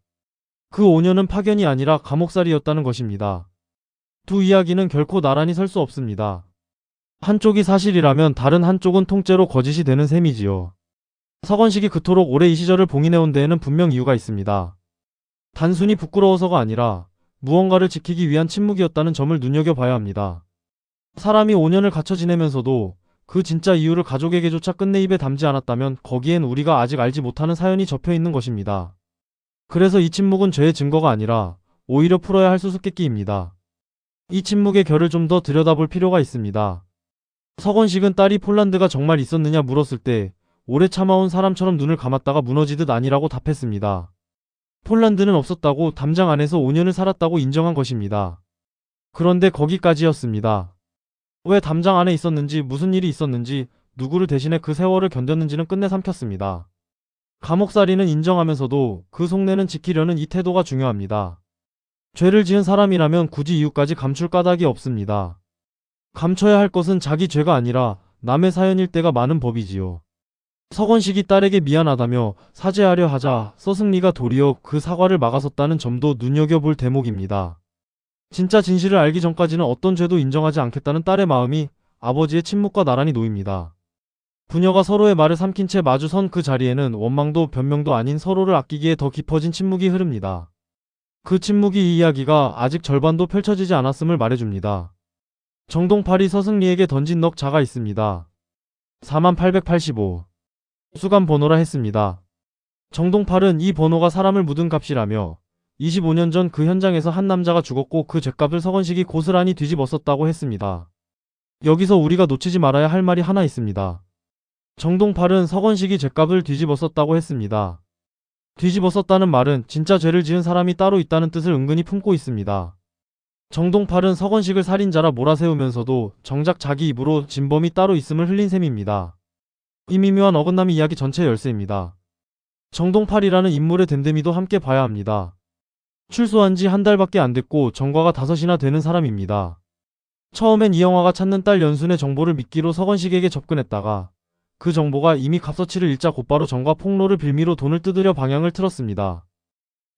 그 5년은 파견이 아니라 감옥살이였다는 것입니다. 두 이야기는 결코 나란히 설 수 없습니다. 한쪽이 사실이라면 다른 한쪽은 통째로 거짓이 되는 셈이지요. 서건식이 그토록 오래 이 시절을 봉인해온 데에는 분명 이유가 있습니다. 단순히 부끄러워서가 아니라 무언가를 지키기 위한 침묵이었다는 점을 눈여겨봐야 합니다. 사람이 5년을 갇혀 지내면서도 그 진짜 이유를 가족에게조차 끝내 입에 담지 않았다면 거기엔 우리가 아직 알지 못하는 사연이 접혀 있는 것입니다. 그래서 이 침묵은 죄의 증거가 아니라 오히려 풀어야 할 수수께끼입니다. 이 침묵의 결을 좀 더 들여다볼 필요가 있습니다. 서건식은 딸이 폴란드가 정말 있었느냐 물었을 때 오래 참아온 사람처럼 눈을 감았다가 무너지듯 아니라고 답했습니다. 폴란드는 없었다고 담장 안에서 5년을 살았다고 인정한 것입니다. 그런데 거기까지였습니다. 왜 담장 안에 있었는지, 무슨 일이 있었는지, 누구를 대신해 그 세월을 견뎠는지는 끝내 삼켰습니다. 감옥살이는 인정하면서도 그 속내는 지키려는 이 태도가 중요합니다. 죄를 지은 사람이라면 굳이 이유까지 감출 까닭이 없습니다. 감춰야 할 것은 자기 죄가 아니라 남의 사연일 때가 많은 법이지요. 서건식이 딸에게 미안하다며 사죄하려 하자 서승리가 도리어 그 사과를 막아섰다는 점도 눈여겨볼 대목입니다. 진짜 진실을 알기 전까지는 어떤 죄도 인정하지 않겠다는 딸의 마음이 아버지의 침묵과 나란히 놓입니다. 부녀가 서로의 말을 삼킨 채 마주선 그 자리에는 원망도 변명도 아닌 서로를 아끼기에 더 깊어진 침묵이 흐릅니다. 그 침묵이 이 이야기가 아직 절반도 펼쳐지지 않았음을 말해줍니다. 정동팔이 서승리에게 던진 넉자가 있습니다. 4885. 수감 번호라 했습니다. 정동팔은 이 번호가 사람을 묻은 값이라며 25년 전 그 현장에서 한 남자가 죽었고 그 죗값을 서건식이 고스란히 뒤집었었다고 했습니다. 여기서 우리가 놓치지 말아야 할 말이 하나 있습니다. 정동팔은 서건식이 죗값을 뒤집었었다고 했습니다. 뒤집었었다는 말은 진짜 죄를 지은 사람이 따로 있다는 뜻을 은근히 품고 있습니다. 정동팔은 서건식을 살인자라 몰아세우면서도 정작 자기 입으로 진범이 따로 있음을 흘린 셈입니다. 이 미묘한 어긋남이 이야기 전체의 열쇠입니다. 정동팔이라는 인물의 됨됨이도 함께 봐야 합니다. 출소한 지 한 달밖에 안 됐고 전과가 5이나 되는 사람입니다. 처음엔 이영화가 찾는 딸 연순의 정보를 믿기로 서건식에게 접근했다가 그 정보가 이미 값어치를 잃자 곧바로 전과 폭로를 빌미로 돈을 뜯으려 방향을 틀었습니다.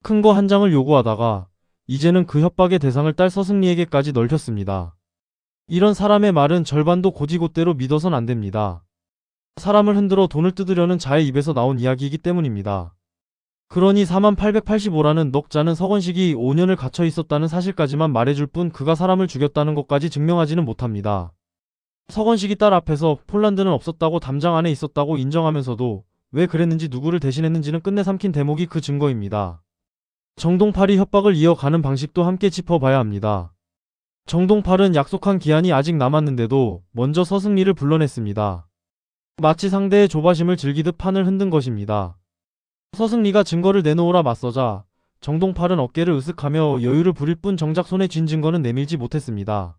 큰 거 한 장을 요구하다가 이제는 그 협박의 대상을 딸 서승리에게까지 넓혔습니다. 이런 사람의 말은 절반도 고지곳대로 믿어선 안 됩니다. 사람을 흔들어 돈을 뜯으려는 자의 입에서 나온 이야기이기 때문입니다. 그러니 4885라는 넉자는 서건식이 5년을 갇혀 있었다는 사실까지만 말해줄 뿐 그가 사람을 죽였다는 것까지 증명하지는 못합니다. 서건식이 딸 앞에서 폴란드는 없었다고 담장 안에 있었다고 인정하면서도 왜 그랬는지 누구를 대신했는지는 끝내 삼킨 대목이 그 증거입니다. 정동팔이 협박을 이어가는 방식도 함께 짚어봐야 합니다. 정동팔은 약속한 기한이 아직 남았는데도 먼저 서승리를 불러냈습니다. 마치 상대의 조바심을 즐기듯 판을 흔든 것입니다. 서승리가 증거를 내놓으라 맞서자 정동팔은 어깨를 으쓱하며 여유를 부릴 뿐 정작 손에 쥔 증거는 내밀지 못했습니다.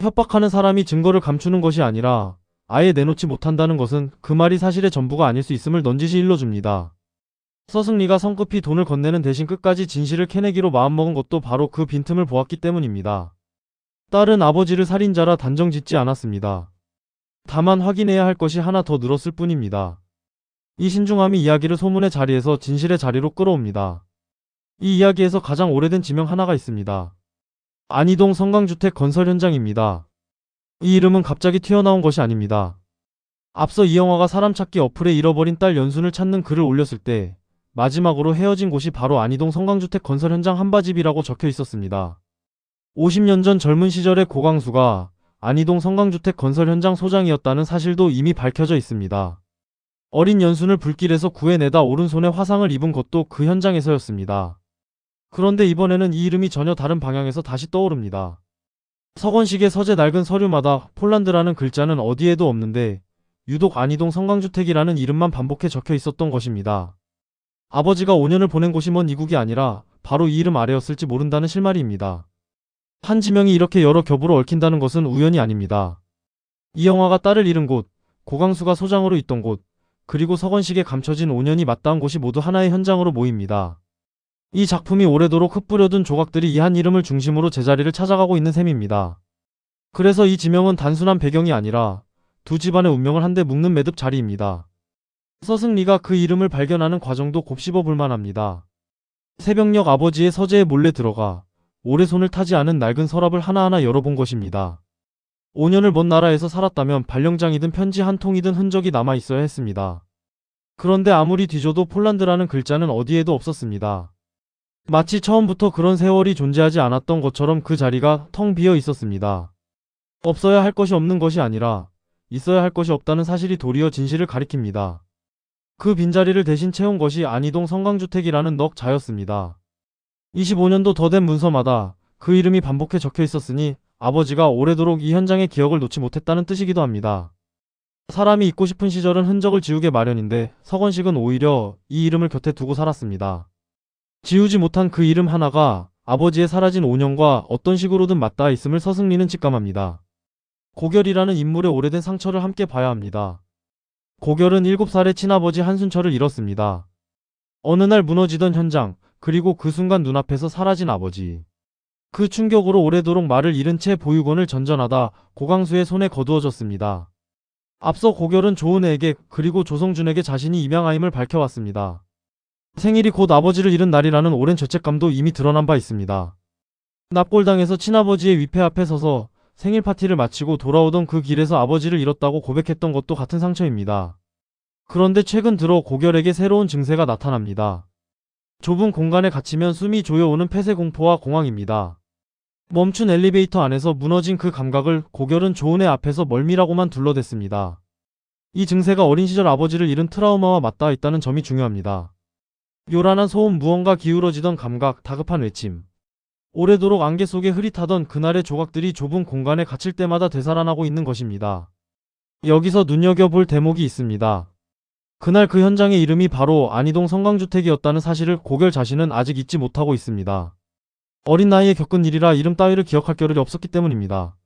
협박하는 사람이 증거를 감추는 것이 아니라 아예 내놓지 못한다는 것은 그 말이 사실의 전부가 아닐 수 있음을 넌지시 일러줍니다. 서승리가 성급히 돈을 건네는 대신 끝까지 진실을 캐내기로 마음먹은 것도 바로 그 빈틈을 보았기 때문입니다. 딸은 아버지를 살인자라 단정짓지 않았습니다. 다만 확인해야 할 것이 하나 더 늘었을 뿐입니다. 이 신중함이 이야기를 소문의 자리에서 진실의 자리로 끌어옵니다. 이 이야기에서 가장 오래된 지명 하나가 있습니다. 안희동 성강주택 건설 현장입니다. 이 이름은 갑자기 튀어나온 것이 아닙니다. 앞서 이영화가 사람 찾기 어플에 잃어버린 딸 연순을 찾는 글을 올렸을 때 마지막으로 헤어진 곳이 바로 안희동 성강주택 건설 현장 한바집이라고 적혀 있었습니다. 50년 전 젊은 시절의 고강수가 안희동 성강주택 건설 현장 소장이었다는 사실도 이미 밝혀져 있습니다. 어린 연순을 불길에서 구해내다 오른손에 화상을 입은 것도 그 현장에서였습니다. 그런데 이번에는 이 이름이 전혀 다른 방향에서 다시 떠오릅니다. 서건식의 서재 낡은 서류마다 폴란드라는 글자는 어디에도 없는데 유독 안희동 성강주택이라는 이름만 반복해 적혀 있었던 것입니다. 아버지가 5년을 보낸 곳이 먼 이국이 아니라 바로 이 이름 아래였을지 모른다는 실마리입니다. 한 지명이 이렇게 여러 겹으로 얽힌다는 것은 우연이 아닙니다. 이 영화가 딸을 잃은 곳, 고강수가 소장으로 있던 곳, 그리고 서건식에 감춰진 5년이 맞닿은 곳이 모두 하나의 현장으로 모입니다. 이 작품이 오래도록 흩뿌려둔 조각들이 이 한 이름을 중심으로 제자리를 찾아가고 있는 셈입니다. 그래서 이 지명은 단순한 배경이 아니라 두 집안의 운명을 한데 묶는 매듭 자리입니다. 서승리가 그 이름을 발견하는 과정도 곱씹어 볼 만합니다. 새벽녘 아버지의 서재에 몰래 들어가 오래 손을 타지 않은 낡은 서랍을 하나하나 열어본 것입니다. 5년을 먼 나라에서 살았다면 발령장이든 편지 한 통이든 흔적이 남아 있어야 했습니다. 그런데 아무리 뒤져도 폴란드라는 글자는 어디에도 없었습니다. 마치 처음부터 그런 세월이 존재하지 않았던 것처럼 그 자리가 텅 비어 있었습니다. 없어야 할 것이 없는 것이 아니라 있어야 할 것이 없다는 사실이 도리어 진실을 가리킵니다. 그 빈자리를 대신 채운 것이 안이동 성강주택이라는 넉 자였습니다. 25년도 더 된 문서마다 그 이름이 반복해 적혀 있었으니 아버지가 오래도록 이 현장의 기억을 놓지 못했다는 뜻이기도 합니다. 사람이 잊고 싶은 시절은 흔적을 지우게 마련인데 서건식은 오히려 이 이름을 곁에 두고 살았습니다. 지우지 못한 그 이름 하나가 아버지의 사라진 5년과 어떤 식으로든 맞닿아 있음을 서승리는 직감합니다. 고결이라는 인물의 오래된 상처를 함께 봐야 합니다. 고결은 7살의 친아버지 한순철을 잃었습니다. 어느 날 무너지던 현장, 그리고 그 순간 눈앞에서 사라진 아버지. 그 충격으로 오래도록 말을 잃은 채 보육원을 전전하다 고강수의 손에 거두어졌습니다. 앞서 고결은 조은혜에게 그리고 조성준에게 자신이 입양아임을 밝혀왔습니다. 생일이 곧 아버지를 잃은 날이라는 오랜 죄책감도 이미 드러난 바 있습니다. 납골당에서 친아버지의 위패 앞에 서서 생일 파티를 마치고 돌아오던 그 길에서 아버지를 잃었다고 고백했던 것도 같은 상처입니다. 그런데 최근 들어 고결에게 새로운 증세가 나타납니다. 좁은 공간에 갇히면 숨이 조여오는 폐쇄 공포와 공황입니다. 멈춘 엘리베이터 안에서 무너진 그 감각을 고결은 조은혜 앞에서 멀미라고만 둘러댔습니다. 이 증세가 어린 시절 아버지를 잃은 트라우마와 맞닿아 있다는 점이 중요합니다. 요란한 소음, 무언가 기울어지던 감각, 다급한 외침. 오래도록 안개 속에 흐릿하던 그날의 조각들이 좁은 공간에 갇힐 때마다 되살아나고 있는 것입니다. 여기서 눈여겨볼 대목이 있습니다. 그날 그 현장의 이름이 바로 안이동 성강주택이었다는 사실을 고결 자신은 아직 잊지 못하고 있습니다. 어린 나이에 겪은 일이라 이름 따위를 기억할 겨를이 없었기 때문입니다.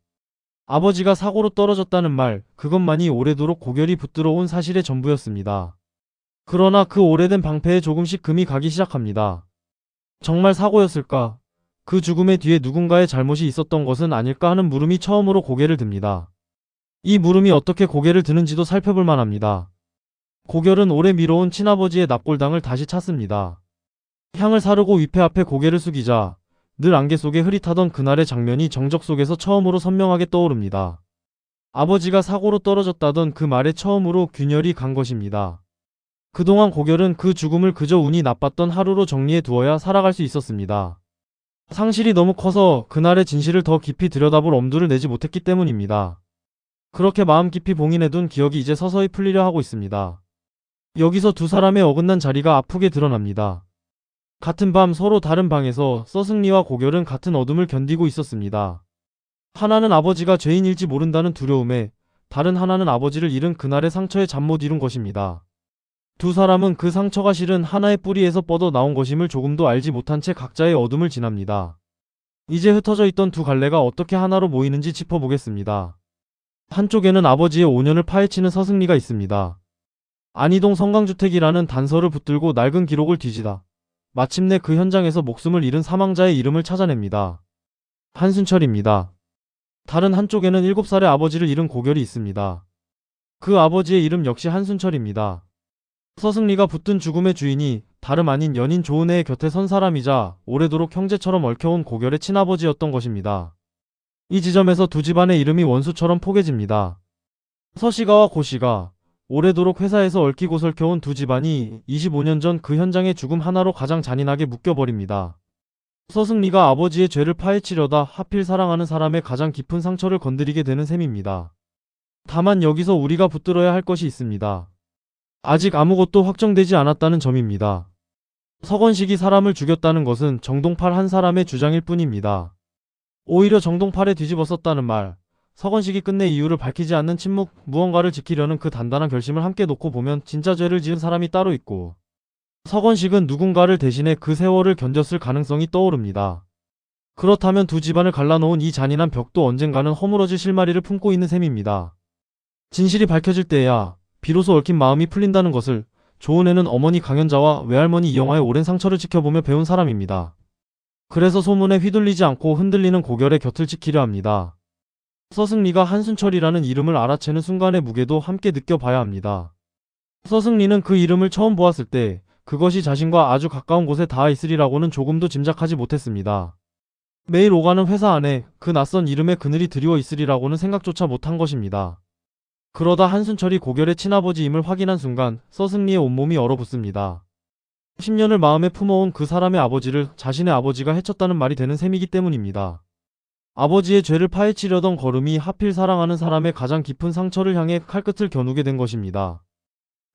아버지가 사고로 떨어졌다는 말, 그것만이 오래도록 고결이 붙들어온 사실의 전부였습니다. 그러나 그 오래된 방패에 조금씩 금이 가기 시작합니다. 정말 사고였을까? 그 죽음의 뒤에 누군가의 잘못이 있었던 것은 아닐까 하는 물음이 처음으로 고개를 듭니다. 이 물음이 어떻게 고개를 드는지도 살펴볼 만합니다. 고결은 오래 미뤄온 친아버지의 납골당을 다시 찾습니다. 향을 사르고 위패 앞에 고개를 숙이자 늘 안개 속에 흐릿하던 그날의 장면이 정적 속에서 처음으로 선명하게 떠오릅니다. 아버지가 사고로 떨어졌다던 그 말에 처음으로 균열이 간 것입니다. 그동안 고결은 그 죽음을 그저 운이 나빴던 하루로 정리해 두어야 살아갈 수 있었습니다. 상실이 너무 커서 그날의 진실을 더 깊이 들여다볼 엄두를 내지 못했기 때문입니다. 그렇게 마음 깊이 봉인해둔 기억이 이제 서서히 풀리려 하고 있습니다. 여기서 두 사람의 어긋난 자리가 아프게 드러납니다. 같은 밤 서로 다른 방에서 서승리와 고결은 같은 어둠을 견디고 있었습니다. 하나는 아버지가 죄인일지 모른다는 두려움에, 다른 하나는 아버지를 잃은 그날의 상처에 잠 못 이룬 것입니다. 두 사람은 그 상처가 실은 하나의 뿌리에서 뻗어 나온 것임을 조금도 알지 못한 채 각자의 어둠을 지납니다. 이제 흩어져 있던 두 갈래가 어떻게 하나로 모이는지 짚어보겠습니다. 한쪽에는 아버지의 5년을 파헤치는 서승리가 있습니다. 안이동 성강주택이라는 단서를 붙들고 낡은 기록을 뒤지다 마침내 그 현장에서 목숨을 잃은 사망자의 이름을 찾아냅니다. 한순철입니다. 다른 한쪽에는 7살의 아버지를 잃은 고결이 있습니다. 그 아버지의 이름 역시 한순철입니다. 서승리가 붙든 죽음의 주인이 다름 아닌 연인 조은혜의 곁에 선 사람이자 오래도록 형제처럼 얽혀온 고결의 친아버지였던 것입니다. 이 지점에서 두 집안의 이름이 원수처럼 포개집니다. 서씨가와 고씨가 오래도록 회사에서 얽히고 설켜온 두 집안이 25년 전 그 현장의 죽음 하나로 가장 잔인하게 묶여버립니다. 서승리가 아버지의 죄를 파헤치려다 하필 사랑하는 사람의 가장 깊은 상처를 건드리게 되는 셈입니다. 다만 여기서 우리가 붙들어야 할 것이 있습니다. 아직 아무것도 확정되지 않았다는 점입니다. 서건식이 사람을 죽였다는 것은 정동팔 한 사람의 주장일 뿐입니다. 오히려 정동팔에 뒤집어썼다는 말, 서건식이 끝내 이유를 밝히지 않는 침묵, 무언가를 지키려는 그 단단한 결심을 함께 놓고 보면 진짜 죄를 지은 사람이 따로 있고 서건식은 누군가를 대신해 그 세월을 견뎠을 가능성이 떠오릅니다. 그렇다면 두 집안을 갈라놓은 이 잔인한 벽도 언젠가는 허물어질 실마리를 품고 있는 셈입니다. 진실이 밝혀질 때야 비로소 얽힌 마음이 풀린다는 것을 조은혜는 어머니 강연자와 외할머니 이영화의 오랜 상처를 지켜보며 배운 사람입니다. 그래서 소문에 휘둘리지 않고 흔들리는 고결의 곁을 지키려 합니다. 서승리가 한순철이라는 이름을 알아채는 순간의 무게도 함께 느껴봐야 합니다. 서승리는 그 이름을 처음 보았을 때 그것이 자신과 아주 가까운 곳에 닿아 있으리라고는 조금도 짐작하지 못했습니다. 매일 오가는 회사 안에 그 낯선 이름의 그늘이 드리워 있으리라고는 생각조차 못한 것입니다. 그러다 한순철이 고결의 친아버지임을 확인한 순간 서승리의 온몸이 얼어붙습니다. 10년을 마음에 품어온 그 사람의 아버지를 자신의 아버지가 해쳤다는 말이 되는 셈이기 때문입니다. 아버지의 죄를 파헤치려던 걸음이 하필 사랑하는 사람의 가장 깊은 상처를 향해 칼끝을 겨누게 된 것입니다.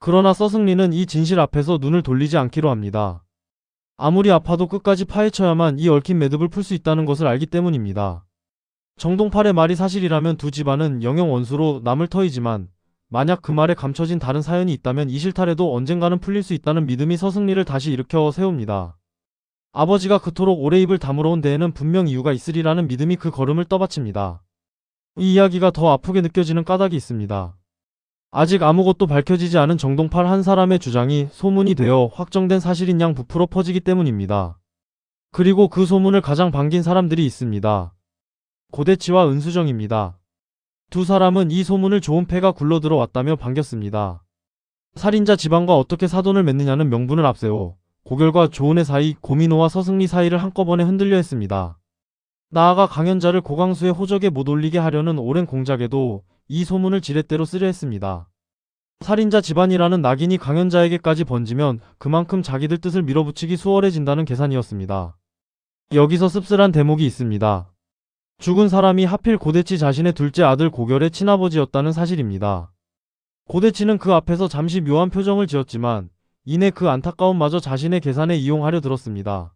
그러나 서승리는 이 진실 앞에서 눈을 돌리지 않기로 합니다. 아무리 아파도 끝까지 파헤쳐야만 이 얽힌 매듭을 풀 수 있다는 것을 알기 때문입니다. 정동팔의 말이 사실이라면 두 집안은 영영 원수로 남을 터이지만 만약 그 말에 감춰진 다른 사연이 있다면 이 실타래도 언젠가는 풀릴 수 있다는 믿음이 서승리를 다시 일으켜 세웁니다. 아버지가 그토록 오래 입을 다물어온 데에는 분명 이유가 있으리라는 믿음이 그 걸음을 떠받칩니다. 이 이야기가 더 아프게 느껴지는 까닭이 있습니다. 아직 아무것도 밝혀지지 않은 정동팔 한 사람의 주장이 소문이 되어 확정된 사실인 양 부풀어 퍼지기 때문입니다. 그리고 그 소문을 가장 반긴 사람들이 있습니다. 고대치와 은수정입니다. 두 사람은 이 소문을 좋은 패가 굴러들어왔다며 반겼습니다. 살인자 집안과 어떻게 사돈을 맺느냐는 명분을 앞세워 고결과 조은혜 사이, 고민호와 서승리 사이를 한꺼번에 흔들려 했습니다. 나아가 강연자를 고강수의 호적에 못 올리게 하려는 오랜 공작에도 이 소문을 지렛대로 쓰려 했습니다. 살인자 집안이라는 낙인이 강연자에게까지 번지면 그만큼 자기들 뜻을 밀어붙이기 수월해진다는 계산이었습니다. 여기서 씁쓸한 대목이 있습니다. 죽은 사람이 하필 고대치 자신의 둘째 아들 고결의 친아버지였다는 사실입니다. 고대치는 그 앞에서 잠시 묘한 표정을 지었지만 이내 그 안타까움마저 자신의 계산에 이용하려 들었습니다.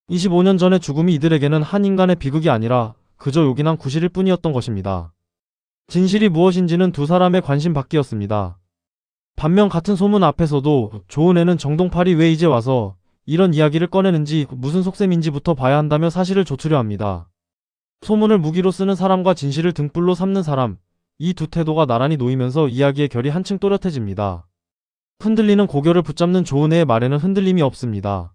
25년 전의 죽음이 이들에게는 한 인간의 비극이 아니라 그저 요긴한 구실일 뿐이었던 것입니다. 진실이 무엇인지는 두 사람의 관심 밖이었습니다. 반면 같은 소문 앞에서도 조은혜는 정동팔이 왜 이제 와서 이런 이야기를 꺼내는지 무슨 속셈인지부터 봐야 한다며 사실을 조투려 합니다. 소문을 무기로 쓰는 사람과 진실을 등불로 삼는 사람, 이 두 태도가 나란히 놓이면서 이야기의 결이 한층 또렷해집니다. 흔들리는 고결을 붙잡는 조은혜의 말에는 흔들림이 없습니다.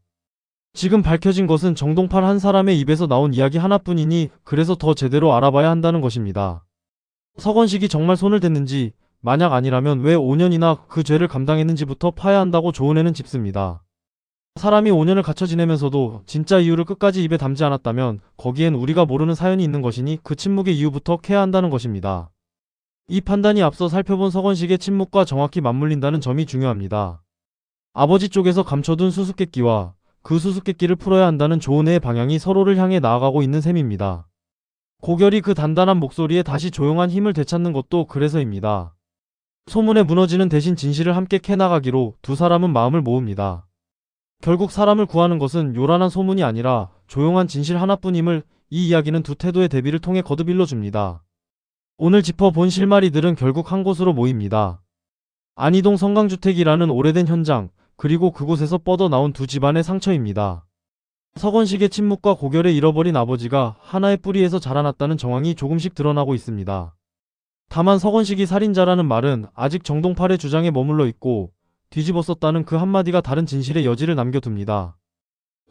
지금 밝혀진 것은 정동팔 한 사람의 입에서 나온 이야기 하나뿐이니 그래서 더 제대로 알아봐야 한다는 것입니다. 서건식이 정말 손을 댔는지, 만약 아니라면 왜 5년이나 그 죄를 감당했는지부터 파야 한다고 조은혜는 짚습니다. 사람이 5년을 갇혀 지내면서도 진짜 이유를 끝까지 입에 담지 않았다면 거기엔 우리가 모르는 사연이 있는 것이니 그 침묵의 이유부터 캐야 한다는 것입니다. 이 판단이 앞서 살펴본 서건식의 침묵과 정확히 맞물린다는 점이 중요합니다. 아버지 쪽에서 감춰둔 수수께끼와 그 수수께끼를 풀어야 한다는 조은혜의 방향이 서로를 향해 나아가고 있는 셈입니다. 고결이 그 단단한 목소리에 다시 조용한 힘을 되찾는 것도 그래서입니다. 소문에 무너지는 대신 진실을 함께 캐나가기로 두 사람은 마음을 모읍니다. 결국 사람을 구하는 것은 요란한 소문이 아니라 조용한 진실 하나뿐임을 이 이야기는 두 태도의 대비를 통해 거듭 일러줍니다. 오늘 짚어본 실마리들은 결국 한 곳으로 모입니다. 안이동 성강주택이라는 오래된 현장, 그리고 그곳에서 뻗어나온 두 집안의 상처입니다. 서건식의 침묵과 고결의 잃어버린 아버지가 하나의 뿌리에서 자라났다는 정황이 조금씩 드러나고 있습니다. 다만 서건식이 살인자라는 말은 아직 정동팔의 주장에 머물러 있고 뒤집었었다는 그 한마디가 다른 진실의 여지를 남겨둡니다.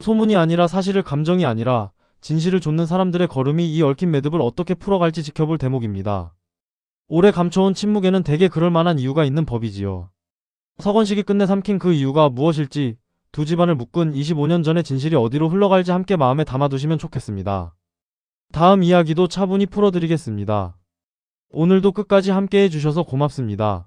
소문이 아니라 사실을, 감정이 아니라 진실을 좇는 사람들의 걸음이 이 얽힌 매듭을 어떻게 풀어갈지 지켜볼 대목입니다. 오래 감춰온 침묵에는 대개 그럴 만한 이유가 있는 법이지요. 서건식이 끝내 삼킨 그 이유가 무엇일지, 두 집안을 묶은 25년 전의 진실이 어디로 흘러갈지 함께 마음에 담아두시면 좋겠습니다. 다음 이야기도 차분히 풀어드리겠습니다. 오늘도 끝까지 함께 해주셔서 고맙습니다.